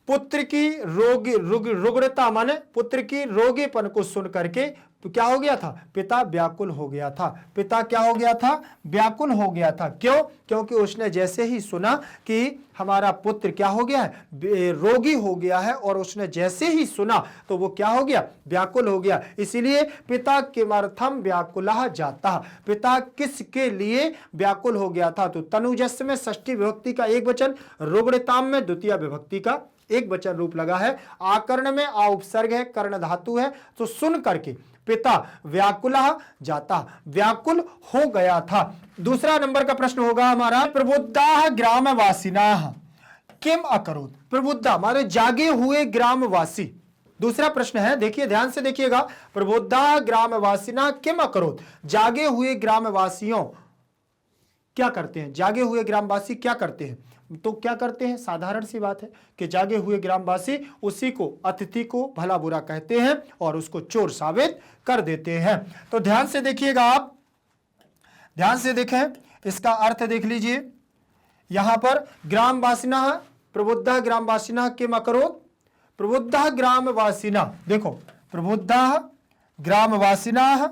पुत्र की रुग्णता माने पुत्र की रोगीपन को सुन करके क्या हो गया था, पिता व्याकुल हो गया था, पिता क्या हो गया था, व्याकुल हो गया था। क्यों, क्योंकि उसने जैसे ही सुना कि हमारा पुत्र क्या हो गया है, रोगी हो गया है, और उसने जैसे ही सुना तो वो क्या हो गया, व्याकुल हो गया। इसीलिए पिता किमर्थम व्याकुलः जाता, पिता किसके लिए व्याकुल हो गया था। तो तनुजस्य में षष्ठी विभक्ति का एक वचन, रुग्णताम में द्वितीय विभक्ति का एक वचन रूप लगा है, आकर्ण में आ उपसर्ग है, कर्ण धातु है, तो सुन करके पिता व्याकुलः जाता, व्याकुल हो गया था। दूसरा नंबर का प्रश्न होगा हमारा, प्रबुद्धाः ग्रामवासिनाः किम अकरोत्, प्रबुद्धा माने जागे हुए ग्रामवासी। दूसरा प्रश्न है, देखिए ध्यान से देखिएगा, प्रबुद्धाः ग्रामवासिनाः किम अकरोत्, जागे हुए ग्रामवासियों क्या करते हैं, जागे हुए ग्रामवासी क्या करते हैं, तो क्या करते हैं, साधारण सी बात है कि जागे हुए ग्रामवासी उसी को, अतिथि को भला बुरा कहते हैं और उसको चोर साबित कर देते हैं। तो ध्यान से देखिएगा, आप ध्यान से देखें, इसका अर्थ देख लीजिए, यहां पर ग्रामवासिना, प्रबुद्धा ग्रामवासिना किम अकरोत्, प्रबुद्धा ग्रामवासिना, देखो प्रबुद्धा ग्रामवासिना,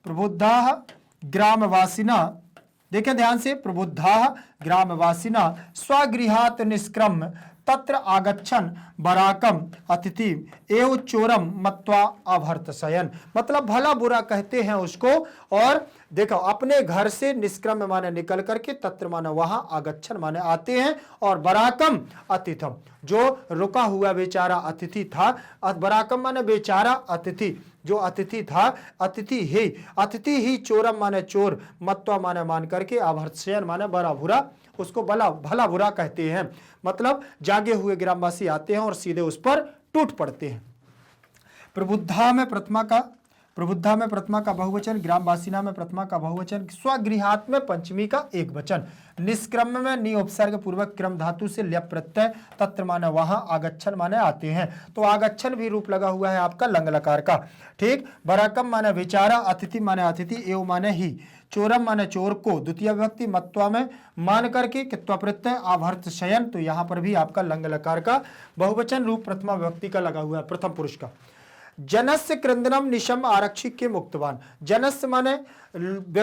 प्रबुद्धा ग्रामवासिना, देखें ध्यान से, प्रबुद्धा ग्रामवासिना स्वगृहात् निष्क्रम्य तत्र आगच्छन बराकम अतिथि एवं चोरम मत्वा अभर्तशयन, मतलब भला बुरा कहते हैं उसको, और देखो अपने घर से निष्क्रम्य माने निकल करके, तत्र माने वहां, आगच्छन माने आते हैं, और बराकम अतिथम जो रुका हुआ बेचारा अतिथि था, बराकम माने बेचारा अतिथि, जो अतिथि था, अतिथि ही चोरम माने चोर, मत्वा माने मान करके, अभर्तशयन माने बड़ा बुरा, उसको भला बुरा कहते हैं। मतलब जागे हुए ग्रामवासी आते हैं और सीधे उस पर टूट पड़ते हैं। प्रबुद्धा में प्रथमा का बहुवचन, ग्रामवासिना में प्रथमा का बहुवचन, स्वगृहात् में पंचमी का एक वचन, निष्क्रम में नि उपसर्ग पूर्वक क्रम धातु से ल्यप प्रत्यय, तत्र माने वहां, आगच्छन माने आते हैं, तो आगच्छन भी रूप लगा हुआ है आपका लंग लकार का। ठीक, बराकम माने बेचारा, अतिथि माने अतिथि, एवं माने ही, चोरम माने चोर को, द्वितीय विभक्ति, मत्वा में मान करके कित्वा प्रत्यय, आभर्त शयन, तो यहां पर भी आपका लंग लकार का बहुवचन रूप प्रथमा विभक्ति का लगा हुआ है, प्रथम पुरुष का। जनस्य क्रंदनम निशम आरक्षी के मुक्तवान, जनस्य माने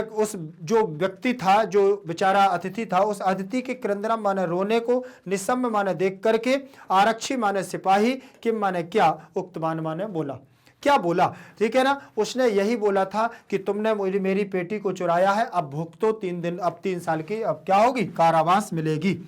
उस जो व्यक्ति था, जो बेचारा अतिथि था, उस अतिथि के क्रंदनम माने रोने को, निशम माने देख करके, आरक्षी माने सिपाही, किम माने क्या, उक्तवान माने बोला, क्या बोला, ठीक है ना, उसने यही बोला था कि तुमने मेरी बेटी को चुराया है, अब भुगतो 3 दिन, अब 3 साल की अब क्या होगी, कारावास मिलेगी।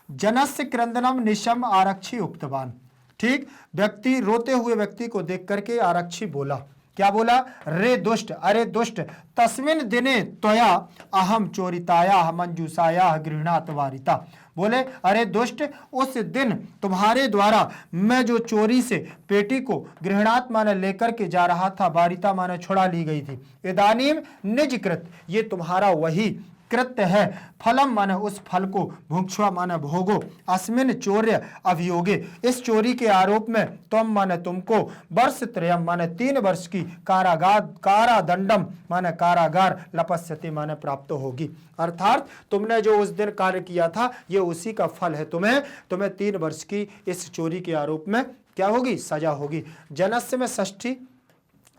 जनस्य क्रंदनम निशम आरक्षी उक्तवान, ठीक, व्यक्ति रोते हुए व्यक्ति को देख करके आरक्षी बोला, क्या बोला? रे दुष्ट, अरे दुष्ट, तस्मिन दिने त्वया अहम चोरिताया मंजूषाया गृहणात वारिता। बोले अरे दुष्ट, उस दिन तुम्हारे द्वारा मैं जो चोरी से पेटी को गृहणात माने लेकर के जा रहा था, वारिता माने छुड़ा ली गई थी। इदानीम निज कृत, ये तुम्हारा वही कृत्य है। फलम माने उस फल को, भुक्ष्वा माने भोगो, अस्मिन चौर्य अभियोगे, इस चोरी के आरोप में तुम माने तुमको वर्ष त्रयम माने 3 वर्ष की कारादंडम माने कारागार, लपस्यति माने प्राप्त होगी। अर्थात तुमने जो उस दिन कार्य किया था ये उसी का फल है। तुम्हें 3 वर्ष की इस चोरी के आरोप में क्या होगी? सजा होगी। जनस्य में षष्ठी,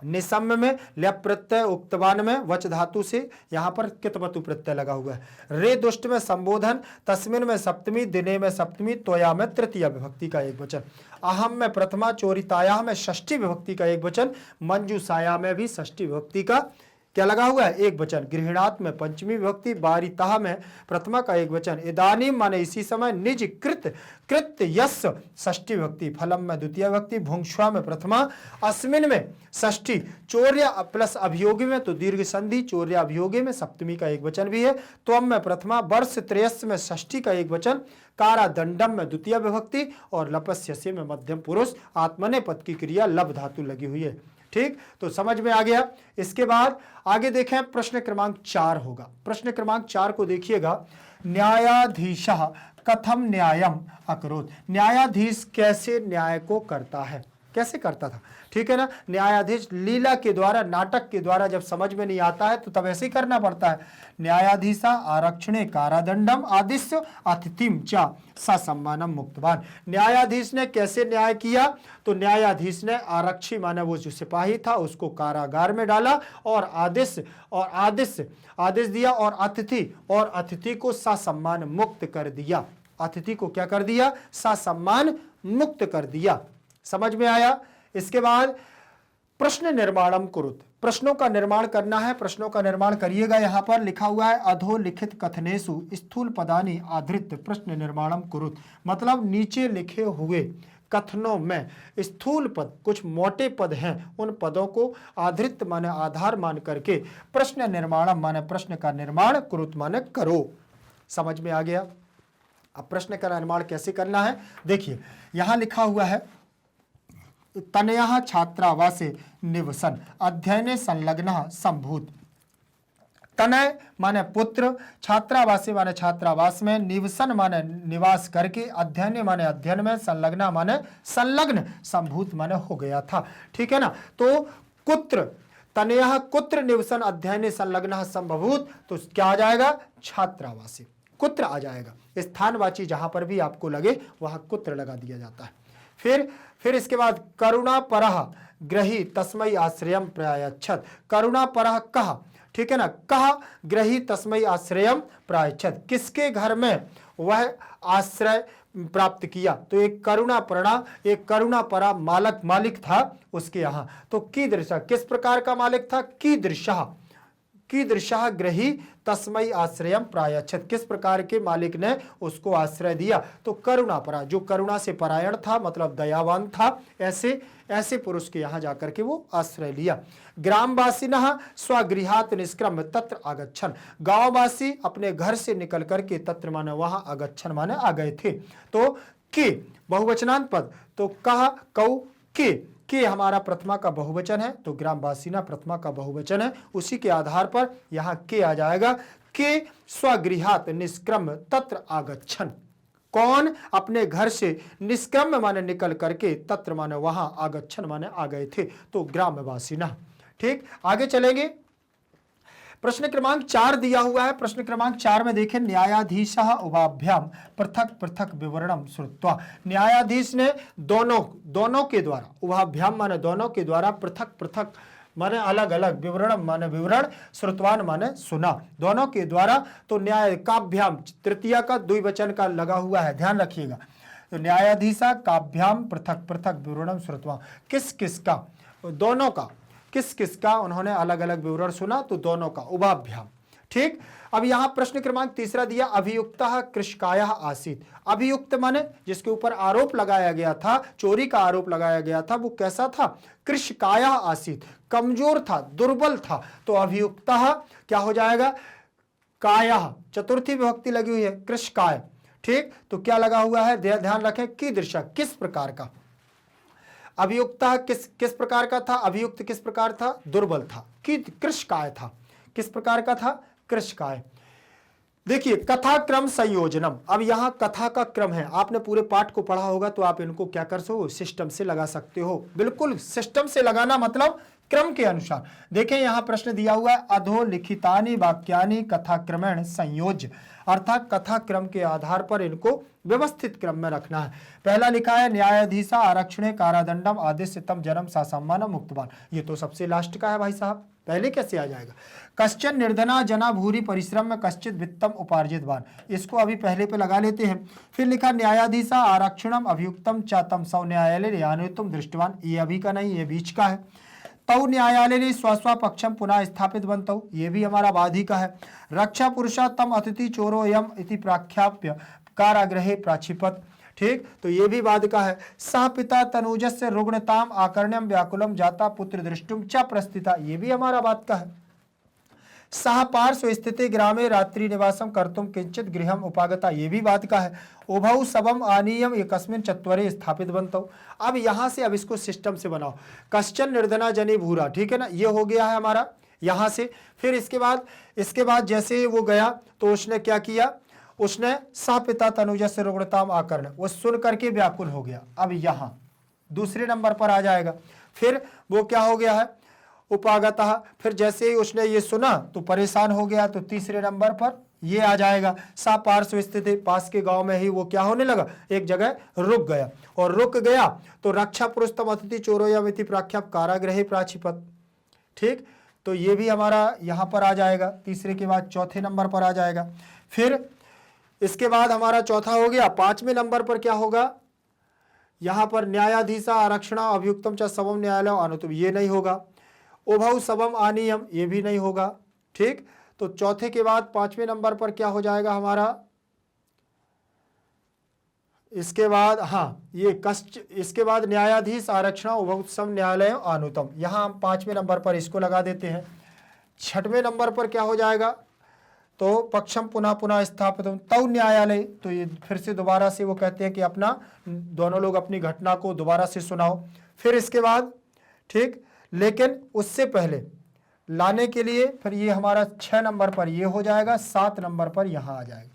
निसम्य में ल्यप प्रत्यय, उक्तवान में वच धातु से यहां पर कितवतु प्रत्यय लगा हुआ है। रे दुष्ट में संबोधन, तस्मिन में सप्तमी, दिने में सप्तमी, त्वया में तृतीय विभक्ति का एक वचन, अहम में प्रथमा, चोरिताया में षष्ठी विभक्ति का एक वचन, मंजूषाया में भी षष्ठी विभक्ति का क्या लगा हुआ है? एक वचन, गृहणात में पंचमी विभक्ति, वारिता में प्रथमा का एक वचन, इदानीम माने इसी समय, निज कृत यस षष्ठी विभक्ति, फलम में द्वितीय विभक्ति, भुंक्ष्वा में प्रथमा, अस्मिन में षष्ठी, चौर्य प्लस अभियोगी में तो दीर्घ संधि, चौर्य अभियोगी में सप्तमी का एक वचन भी है, त्वम में प्रथमा, वर्ष त्रयस्य में षष्ठी का एक वचन, कारादंडम में द्वितीय विभक्ति और लपस्यस्य में मध्यम पुरुष, आत्मने पद की क्रिया लब धातु लगी हुई है। ठीक, तो समझ में आ गया। इसके बाद आगे देखें, प्रश्न क्रमांक 4 होगा। प्रश्न क्रमांक 4 को देखिएगा, न्यायाधीशः कथम न्यायम अकरोत्, न्यायाधीश कैसे न्याय को करता है, कैसे करता था। ठीक है ना, न्यायाधीश लीला के द्वारा, नाटक के द्वारा जब समझ में नहीं आता है तो तब ऐसे ही करना पड़ता है। न्यायाधीशा आरक्षणे कारादंडम आदिश्य अतिथिम चा ससम्मानम मुक्तवान, न्यायाधीश ने कैसे न्याय किया? तो न्यायाधीश ने आरक्षी माने वो जो सिपाही था उसको कारागार में डाला और आदेश दिया और अतिथि को ससम्मान मुक्त कर दिया। अतिथि को क्या कर दिया? ससम्मान मुक्त कर दिया। समझ में आया। इसके बाद प्रश्न निर्माणम कुरुत, प्रश्नों का निर्माण करना है, प्रश्नों का निर्माण करिएगा। यहां पर लिखा हुआ है अधोलिखित कथनेषु स्थूल पदानि आधृत्य प्रश्न निर्माणम कुरुत, मतलब नीचे लिखे हुए कथनों में स्थूल पद, कुछ मोटे पद हैं, उन पदों को आधृत माने आधार मान करके प्रश्न निर्माणम माने प्रश्न का निर्माण, कुरुत माने करो। समझ में आ गया। अब प्रश्न का निर्माण कैसे करना है देखिए, यहां लिखा हुआ है तनया छात्रावासे निवसन अध्ययने संलग्न संभूत। तनय माने पुत्र, छात्रावासे माने छात्रावास में, निवसन माने निवास करके, अध्ययन माने अध्ययन में, संलग्न माने संलग्न, संभूत माने हो गया था। ठीक है ना। तो कुत्र, तनया कुत्र निवसन अध्ययने संलग्न संभूत, तो क्या आ जाएगा? छात्रावासी, कुत्र आ जाएगा। स्थानवाची जहां पर भी आपको लगे वहां कुत्र लगा दिया जाता है। फिर इसके बाद करुणा परह ग्रही तस्मै आश्रयम प्रायच्छत, करुणा परह कह, ठीक है ना, कह ग्रही तस्मै आश्रयम प्रायच्छत, किसके घर में वह आश्रय प्राप्त किया? तो एक करुणा परा मालिक था उसके यहाँ। तो कीदृशः, किस प्रकार का मालिक था? कीदृशः ग्रही तस्मै आश्रयम प्रायच्छत, किस प्रकार के मालिक ने उसको आश्रय दिया? तो करुणापरा, जो करुणा से परायण था, मतलब दयावान था, ऐसे पुरुष के यहाँ जाकर के वो आश्रय लिया। ग्रामवासिनः स्वगृहात् निष्क्रम्य तत्र आगच्छन्, गांववासी अपने घर से निकल करके तत्र माने वहां, आगच्छन् माने आ गए थे। तो के बहुवचनांत पद, तो कहा कौ के हमारा प्रथमा का बहुवचन है, तो ग्रामवासीना प्रथमा का बहुवचन है, उसी के आधार पर यहां के आ जाएगा। के स्वगृहात् निष्क्रम्य तत्र आगच्छन्, कौन? अपने घर से निष्क्रम्य माने निकल करके, तत्र माने वहां, आगच्छन् माने आ गए थे, तो ग्रामवासीना। ठीक, आगे चलेंगे। प्रश्न क्रमांक 4 दिया हुआ है। प्रश्न क्रमांक 4 में देखें, न्यायाधीशः उभाभ्याम पृथक पृथक विवरणम श्रुत्वा, न्यायाधीश ने दोनों के द्वारा, उभाभ्याम माने दोनों के द्वारा, पृथक पृथक माने अलग अलग, विवरणम माने विवरण, श्रुतवान माने सुना, दोनों के द्वारा। तो न्याय काभ्याम तृतीया का द्विवचन का लगा हुआ है, ध्यान रखिएगा। तो न्यायाधीशा काभ्याम पृथक पृथक विवरणम श्रुत्वा, किस किसका? दोनों का। किस किसका उन्होंने अलग अलग विवरण सुना? तो दोनों का, उभाभ्याम। ठीक, अब यहां प्रश्न क्रमांक 3 दिया, अभियुक्तः कृषकायः आसीत्, अभियुक्त माने जिसके ऊपर आरोप लगाया गया था, चोरी का आरोप लगाया गया था, वो कैसा था? कृषकायः आसीत्, कमजोर था, दुर्बल था। तो अभियुक्तः क्या हो जाएगा, कायः, चतुर्थी विभक्ति लगी हुई है, कृशकाय। ठीक, तो क्या लगा हुआ है, ध्यान रखें, कीदृश, किस प्रकार का। अभियुक्तः किस प्रकार का था, अभियुक्त किस प्रकार था, दुर्बल था। कृशकाय था, किस प्रकार का था, कृशकाय। देखिए कथा क्रम संयोजनम, अब यहां कथा का क्रम है, आपने पूरे पाठ को पढ़ा होगा तो आप इनको क्या कर सको, सिस्टम से लगा सकते हो। बिल्कुल सिस्टम से लगाना मतलब क्रम के अनुसार। देखें यहां प्रश्न दिया हुआ है, अधोलिखितानि वाक्यानि कथा क्रमेण संयोज्य, अर्थात कथा क्रम के आधार पर इनको व्यवस्थित क्रम में रखना है। पहला लिखा है, न्यायाधीशा आरक्षणे कारादंडम आदिश्यतम जन्म सासम्मानम मुक्तवान, ये तो सबसे लास्ट का है भाई साहब, पहले कैसे आ जाएगा। कश्चन निर्धना जना भूरी परिश्रम में कश्चित वित्तम उपार्जितवान, इसको अभी पहले पे लगा लेते हैं। फिर लिखा, न्यायाधीशा आरक्षणम अभियुक्तम चातम सौ न्यायालय न्यायोत्तम दृष्टवान, ये अभी का नहीं, ये बीच का है। तौ न्यायालय ने स्वस्व पक्षम पुनः स्थापित बनतौ, ये भी हमारा बाधी का है। रक्षा पुरुषा तम अतिथि चोरो यम इति प्राख्याप्य कारागृहे प्राक्षिपत, ठीक, तो ये भी वाद का है। सह पिता तनुजस्य रुग्णताम आकर्ण्यम व्याकुलम जाता पुत्र दृष्टुम च प्रस्थिता, ये भी हमारा वाद का है। सह पार्श्व स्थिति ग्रामे रात्रि निवासम कर्तुम किंचित गृहम उपागता, ये भी बात का है। उभौ सबम आनीयम एकस्मिन चत्वरे स्थापित बनतौ, अब यहां से अब इसको सिस्टम से बनाओ। कश्चन निर्धना जनी भूरा, ठीक है ना, ये हो गया है हमारा यहां से। फिर इसके बाद जैसे वो गया तो उसने क्या किया, उसने सह पिता तनुजस्य रुग्णताम आकर्ण, वो सुन करके व्याकुल हो गया। अब यहां दूसरे नंबर पर आ जाएगा। फिर वो क्या हो गया है, उपागतः, फिर जैसे ही उसने ये सुना तो परेशान हो गया, तो तीसरे नंबर पर ये आ जाएगा। सा पार्श्व स्थिति, पास के गांव में ही वो क्या होने लगा, एक जगह रुक गया, और रुक गया तो रक्षा पुरुष तम अतिथि चोरोयमिति प्राख्याप कारागृहे प्राक्षिपत, ठीक, तो ये भी हमारा यहां पर आ जाएगा, तीसरे के बाद चौथे नंबर पर आ जाएगा। फिर इसके बाद हमारा चौथा हो गया। पांचवें नंबर पर क्या होगा, यहां पर न्यायाधीशा आरक्षण अभियुक्तम च सबम न्यायालय अनुतुम, ये नहीं होगा। उभौ सबम आनियम, ये भी नहीं होगा, ठीक, तो चौथे के बाद पांचवें नंबर पर क्या हो जाएगा हमारा, इसके बाद ये कष्ट, इसके बाद न्यायाधीश आरक्षण उभौ सम न्यायालय अनुतम, यहां हम पांचवें नंबर पर इसको लगा देते हैं। छठवें नंबर पर क्या हो जाएगा, तो पक्षम पुनः स्थापित तौ न्यायालय, तो ये फिर से दोबारा से वो कहते हैं कि अपना दोनों लोग अपनी घटना को दोबारा से सुनाओ। फिर इसके बाद, ठीक, लेकिन उससे पहले लाने के लिए फिर ये हमारा 6 नंबर पर ये हो जाएगा, 7 नंबर पर यहाँ आ जाएगा।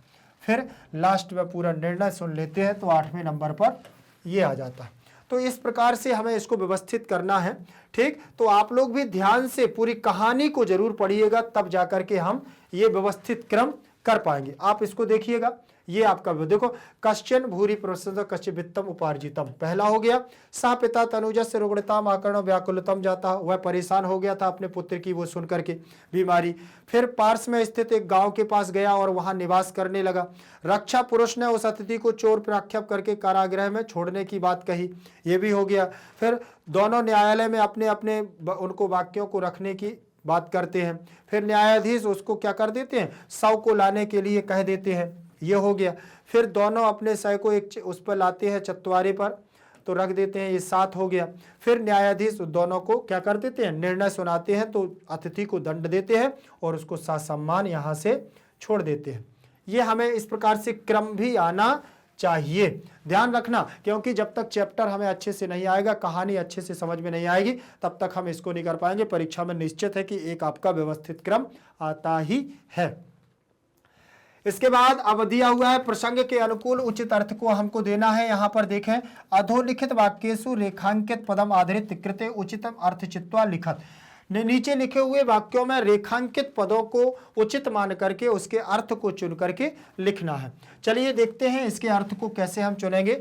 फिर लास्ट में पूरा निर्णय सुन लेते हैं तो 8वें नंबर पर ये आ जाता है। तो इस प्रकार से हमें इसको व्यवस्थित करना है, ठीक, तो आप लोग भी ध्यान से पूरी कहानी को जरूर पढ़िएगा, तब जाकर के हम ये व्यवस्थित क्रम कर पाएंगे। आप इसको देखिएगा, ये आपका देखो, कश्चन भूरी प्रसन्न कश्चित वित्तम उपार्जितम, पहला हो गया। सा पिता तनुजस्य रुग्णताम आकर्ण व्याकुलतम जाता, वह परेशान हो गया था अपने पुत्र की वो सुन करके बीमारी। फिर पार्श्व में स्थित एक गांव के पास गया और वहां निवास करने लगा। रक्षा पुरुष ने उस अतिथि को चोर प्राख्याप करके कारागृह में छोड़ने की बात कही, ये भी हो गया। फिर दोनों न्यायालय में अपने अपने उनको वाक्यों को रखने की बात करते हैं। फिर न्यायाधीश उसको क्या कर देते हैं, शव को लाने के लिए कह देते हैं, ये हो गया। फिर दोनों अपने शव को एक उस पर लाते हैं, चत्वारे पर, तो रख देते हैं, ये 7 हो गया। फिर न्यायाधीश दोनों को क्या कर देते हैं, निर्णय सुनाते हैं, तो अतिथि को दंड देते हैं और उसको ससम्मान यहाँ से छोड़ देते हैं। ये हमें इस प्रकार से क्रम भी आना चाहिए, ध्यान रखना, क्योंकि जब तक चैप्टर हमें अच्छे से नहीं आएगा, कहानी अच्छे से समझ में नहीं आएगी, तब तक हम इसको नहीं कर पाएंगे। परीक्षा में निश्चित है कि एक आपका व्यवस्थित क्रम आता ही है। इसके बाद अब दिया हुआ है, प्रसंग के अनुकूल उचित अर्थ को हमको देना है। यहां पर देखें, अधोलिखित वाक्येषु रेखांकित पदम आधारित कृते उचितम अर्थ चित्वा लिखत, नीचे लिखे हुए वाक्यों में रेखांकित पदों को उचित मान करके उसके अर्थ को चुन करके लिखना है। चलिए देखते हैं इसके अर्थ को कैसे हम चुनेंगे।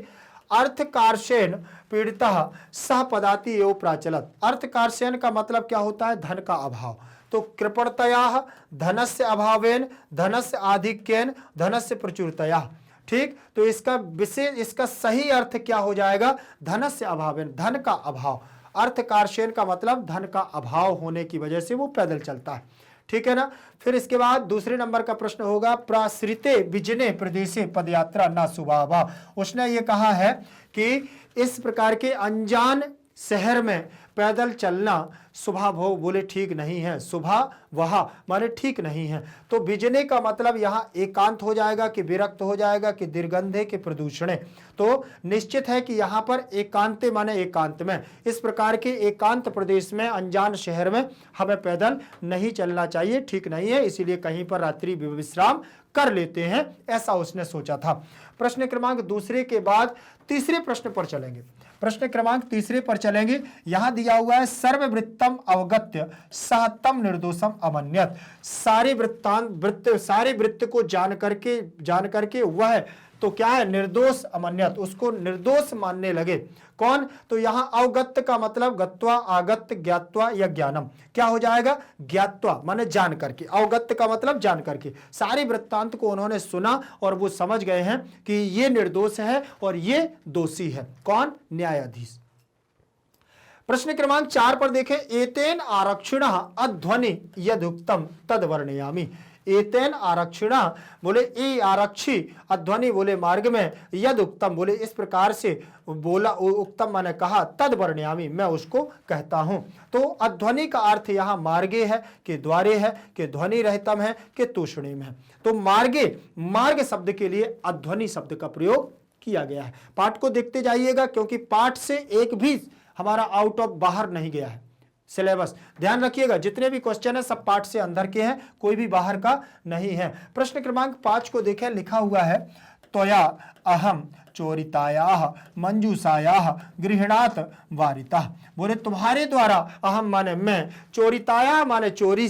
अर्थ कार्षेण पीड़ितः सह पदाति एवं प्राचलत, अर्थ कार्षेण का मतलब क्या होता है, धन का अभाव, तो कृपणतया धनस्य अभावेन धनस्य आधिक्येन धनस्य प्रचुरतया, ठीक, तो इसका विशेष, इसका सही अर्थ क्या हो जाएगा, धनस्य अभावेन, धन का अभाव। अर्थ कार्षेण का मतलब धन का अभाव होने की वजह से वो पैदल चलता है, ठीक है ना। फिर इसके बाद दूसरे नंबर का प्रश्न होगा, प्राश्रिते विजने प्रदेशे पदयात्रा न सुभावा, उसने ये कहा है कि इस प्रकार के अनजान शहर में पैदल चलना सुबह भो बोले ठीक नहीं है, सुबह वह माने ठीक नहीं है। तो बिजने का मतलब यहाँ एकांत हो जाएगा कि विरक्त हो जाएगा कि दुर्गंधे के प्रदूषणे। तो निश्चित है कि यहाँ पर एकांते माने एकांत में, इस प्रकार के एकांत प्रदेश में, अनजान शहर में हमें पैदल नहीं चलना चाहिए, ठीक नहीं है। इसीलिए कहीं पर रात्रि विश्राम कर लेते हैं, ऐसा उसने सोचा था। प्रश्न क्रमांक दूसरे के बाद तीसरे प्रश्न पर चलेंगे। प्रश्न क्रमांक तीसरे पर चलेंगे। यहां दिया हुआ है सर्ववृत्तम अवगत्य सहतम निर्दोषम अमन्यत। सारे वृत्त को जान करके वह तो क्या है, निर्दोष अमन्यत, उसको निर्दोष मानने लगे। कौन? तो यहां अवगत्य का मतलब गत्वा, आगत्य, ज्ञात्वा या ज्ञानम। क्या हो जाएगा? ज्ञात्वा माने जान करके, अवगत्य का मतलब जान करके। सारे वृत्तांत को उन्होंने सुना और वो समझ गए हैं कि ये निर्दोष है और ये दोषी है। कौन? न्यायाधीश। प्रश्न क्रमांक 4 पर देखें। एतेन आरक्षिण अध्वनि यदुक्तम तद वर्णयामि। एतेन आरक्षिण बोले ए आरक्षी, अध्वनि बोले मार्ग में, यद उत्तम बोले इस प्रकार से बोला, उत्तम माने कहा, तद वर्णयामि मैं उसको कहता हूं। तो अध्वनि का अर्थ यहाँ मार्गे है कि द्वारे है कि ध्वनि रहतम है कि तूषणीम है। तो मार्गे, मार्ग शब्द के लिए अध्वनि शब्द का प्रयोग किया गया है। पाठ को देखते जाइएगा क्योंकि पाठ से एक भी हमारा आउट ऑफ बाहर नहीं गया है सिलेबस। ध्यान रखिएगा, जितने भी क्वेश्चन है सब पाठ से अंदर के हैं, कोई भी बाहर का नहीं है। प्रश्न क्रमांक 5 को देखें, लिखा हुआ है त्वया अहम चोरितायाह मंजूषायाह गृहणात वारिता। बोले तुम्हारे द्वारा, अहम माने मैं, चोरिताया माने चोरी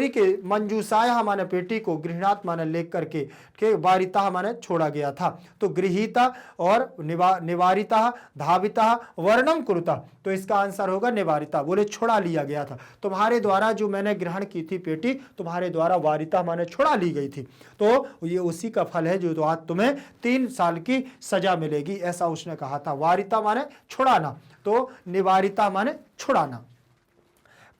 के, मंजूषाया माने पेटी को, गृहणात माने लेकर के वारिता माने छोड़ा गया था। तो गृहीता और निवारिता, धाविता, वर्णम कुरुता, तो इसका आंसर होगा निवारिता। बोले छोड़ा लिया गया था, तुम्हारे द्वारा जो मैंने ग्रहण की थी पेटी, तुम्हारे द्वारा वारिता माने छोड़ा ली गई थी। तो ये उसी का फल है जो आज तुम्हें 3 साल की सजा मिलेगी, ऐसा उसने कहा था। वारिता माने छुड़ाना, तो निवारिता माने छुड़ाना।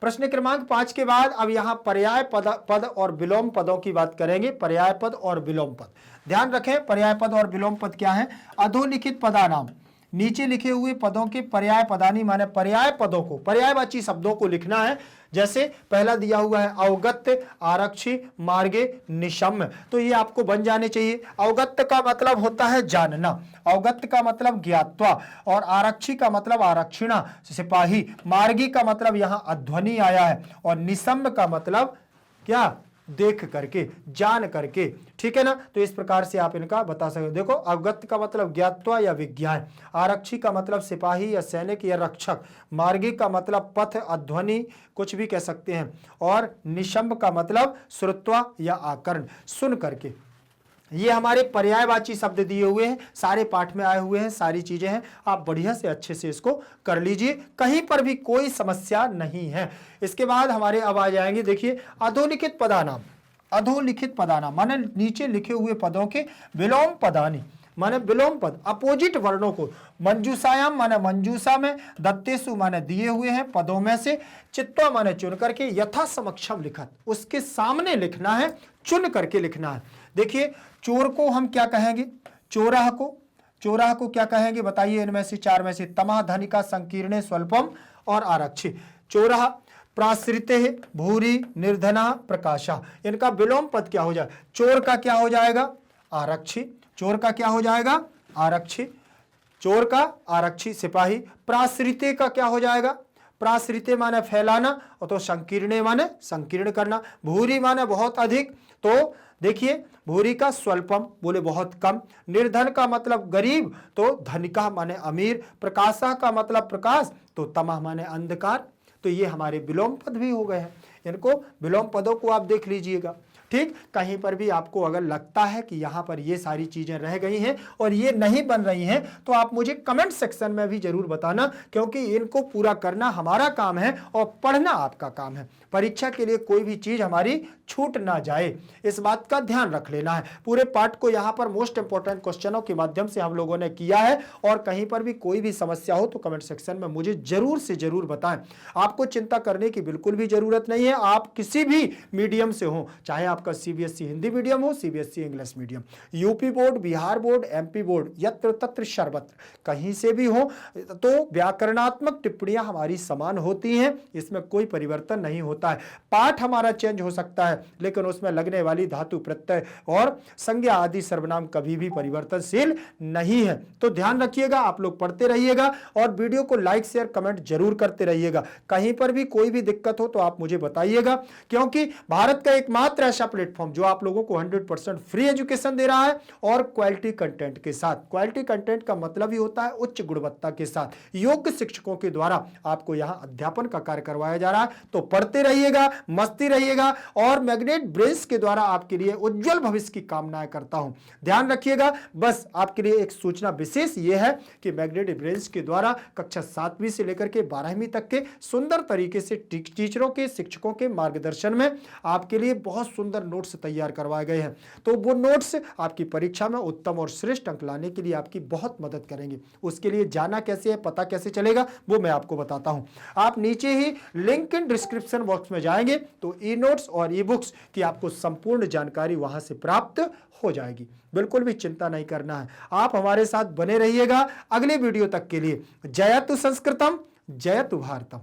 प्रश्न क्रमांक 5 के बाद अब यहां पर्याय पद और विलोम पदों की बात करेंगे। पर्याय पद और विलोम पद, ध्यान रखें पर्याय पद और विलोम पद क्या है। अधोलिखित पदानाम, नीचे लिखे हुए पदों के पर्याय पदानी माने पर्याय पदों को, पर्यायवाची शब्दों को लिखना है। जैसे पहला दिया हुआ है अवगत्य, आरक्षी, मार्गे, निशम्य, तो ये आपको बन जाने चाहिए। अवगत्य का मतलब होता है जानना, अवगत्य का मतलब ज्ञात्वा, और आरक्षी का मतलब आरक्षिणा सिपाही, मार्गी का मतलब यहां अध्वनि आया है, और निशम्य का मतलब क्या, देख करके, जान करके, ठीक है ना। तो इस प्रकार से आप इनका बता सकते हो। देखो, अवगत का मतलब ज्ञात्वा या विज्ञान, आरक्षी का मतलब सिपाही या सैनिक या रक्षक, मार्गी का मतलब पथ, अध्वनि कुछ भी कह सकते हैं, और निशम्ब का मतलब श्रुत्वा या आकर्ण, सुन करके। ये हमारे पर्यायवाची शब्द दिए हुए हैं, सारे पाठ में आए हुए हैं, सारी चीजें हैं। आप बढ़िया से अच्छे से इसको कर लीजिए, कहीं पर भी कोई समस्या नहीं है। इसके बाद हमारे अब आ जाएंगे, देखिए अधोलिखित पदानाम। अधोलिखित पदानाम माने नीचे लिखे हुए पदों के विलोम पदानी माने विलोम पद, अपोजिट वर्णों को। मंजूषायाम माने मंजूषा में, दत्तेसु माने दिए हुए हैं पदों में से, चित्वा माने चुन करके, यथा समक्षम लिखत, उसके सामने लिखना है, चुन करके लिखना है। देखिए चोर को हम क्या कहेंगे, चोराह को क्या कहेंगे बताइए इनमें से 4 में से। तमह, धनिका, संकीर्णे, स्वल्पम और आरक्षी। चोराह, प्राश्रिते, भूरी, निर्धना, प्रकाशा, इनका विलोम पद क्या हो जाए। चोर का क्या हो जाएगा, आरक्षी। चोर का क्या हो जाएगा, आरक्षी। चोर का आरक्षी सिपाही। प्राश्रिते का क्या हो जाएगा, प्राश्रिते माने फैलाना, और तो संकीर्णे माने संकीर्ण करना। भूरी माने बहुत अधिक, तो देखिए भूरी का स्वल्पम बोले बहुत कम। निर्धन का मतलब गरीब, तो धनिका माने अमीर। प्रकाशा का मतलब प्रकाश, तो तमह माने अंधकार। तो ये हमारे विलोम पद भी हो गए हैं। इनको विलोम पदों को आप देख लीजिएगा, ठीक। कहीं पर भी आपको अगर लगता है कि यहाँ पर ये सारी चीजें रह गई हैं और ये नहीं बन रही हैं, तो आप मुझे कमेंट सेक्शन में भी जरूर बताना, क्योंकि इनको पूरा करना हमारा काम है और पढ़ना आपका काम है। परीक्षा के लिए कोई भी चीज हमारी छूट ना जाए, इस बात का ध्यान रख लेना है। पूरे पाठ को यहाँ पर मोस्ट इंपोर्टेंट क्वेश्चनों के माध्यम से हम लोगों ने किया है, और कहीं पर भी कोई भी समस्या हो तो कमेंट सेक्शन में मुझे जरूर से जरूर बताएं। आपको चिंता करने की बिल्कुल भी जरूरत नहीं है। आप किसी भी मीडियम से हो, चाहे आपका सीबीएसई हिंदी मीडियम हो, CBSE English medium, UP board, Bihar board, MP board, यत्र तत्र सर्वत्र कहीं से भी हो, तो व्याकरणात्मक टिप्पणियां हमारी समान होती हैं, इसमें कोई परिवर्तन नहीं होता है। पाठ हमारा चेंज हो सकता है, लेकिन उसमें लगने वाली धातु प्रत्यय और संज्ञा आदि सर्वनाम कभी भी परिवर्तनशील नहीं है। तो ध्यान रखिएगा, आप लोग पढ़ते रहिएगा और वीडियो को लाइक शेयर कमेंट जरूर करते रहिएगा। कहीं पर भी कोई भी दिक्कत हो तो आप मुझे बताइएगा, क्योंकि भारत का एकमात्र ऐसा प्लेटफॉर्म जो आप लोगों को 100% फ्री एजुकेशन दे रहा है और क्वालिटी कंटेंट के साथ। क्वालिटी कंटेंट का मतलब ही होता है उच्च गुणवत्ता के साथ, योग्य शिक्षकों के द्वारा आपको यहां अध्यापन का कार्य करवाया जा रहा है। तो पढ़ते रहिएगा, मस्ती रहिएगा, और मैग्नेट ब्रेन्स के द्वारा आपके लिए उज्जवल भविष्य की कामनाएं करता हूं। ध्यान रखिएगा, बस आपके लिए एक सूचना विशेष यह है कि मैग्नेट ब्रेन्स के द्वारा कक्षा 7वीं से लेकर के 12वीं तक के सुंदर तरीके से टीचरों के, शिक्षकों के मार्गदर्शन में आपके लिए बहुत सुंदर नोट्स तैयार करवाए गए हैं। तो वो नोट्स आपकी परीक्षा में उत्तम और श्रेष्ठ अंक लाने के लिए आपकी बहुत मदद करेंगे। उसके लिए जाना कैसे है, पता कैसे चलेगा, वो मैं आपको बताता हूं। आप नीचे ही लिंक इन डिस्क्रिप्शन बॉक्स में जाएंगे तो ई नोट्स और ई बुक्स की आपको संपूर्ण जानकारी वहां से प्राप्त हो जाएगी। बिल्कुल भी चिंता नहीं करना है, आप हमारे साथ बने रहिएगा। अगले वीडियो तक के लिए जयतु संस्कृतम, जयतु भारतम।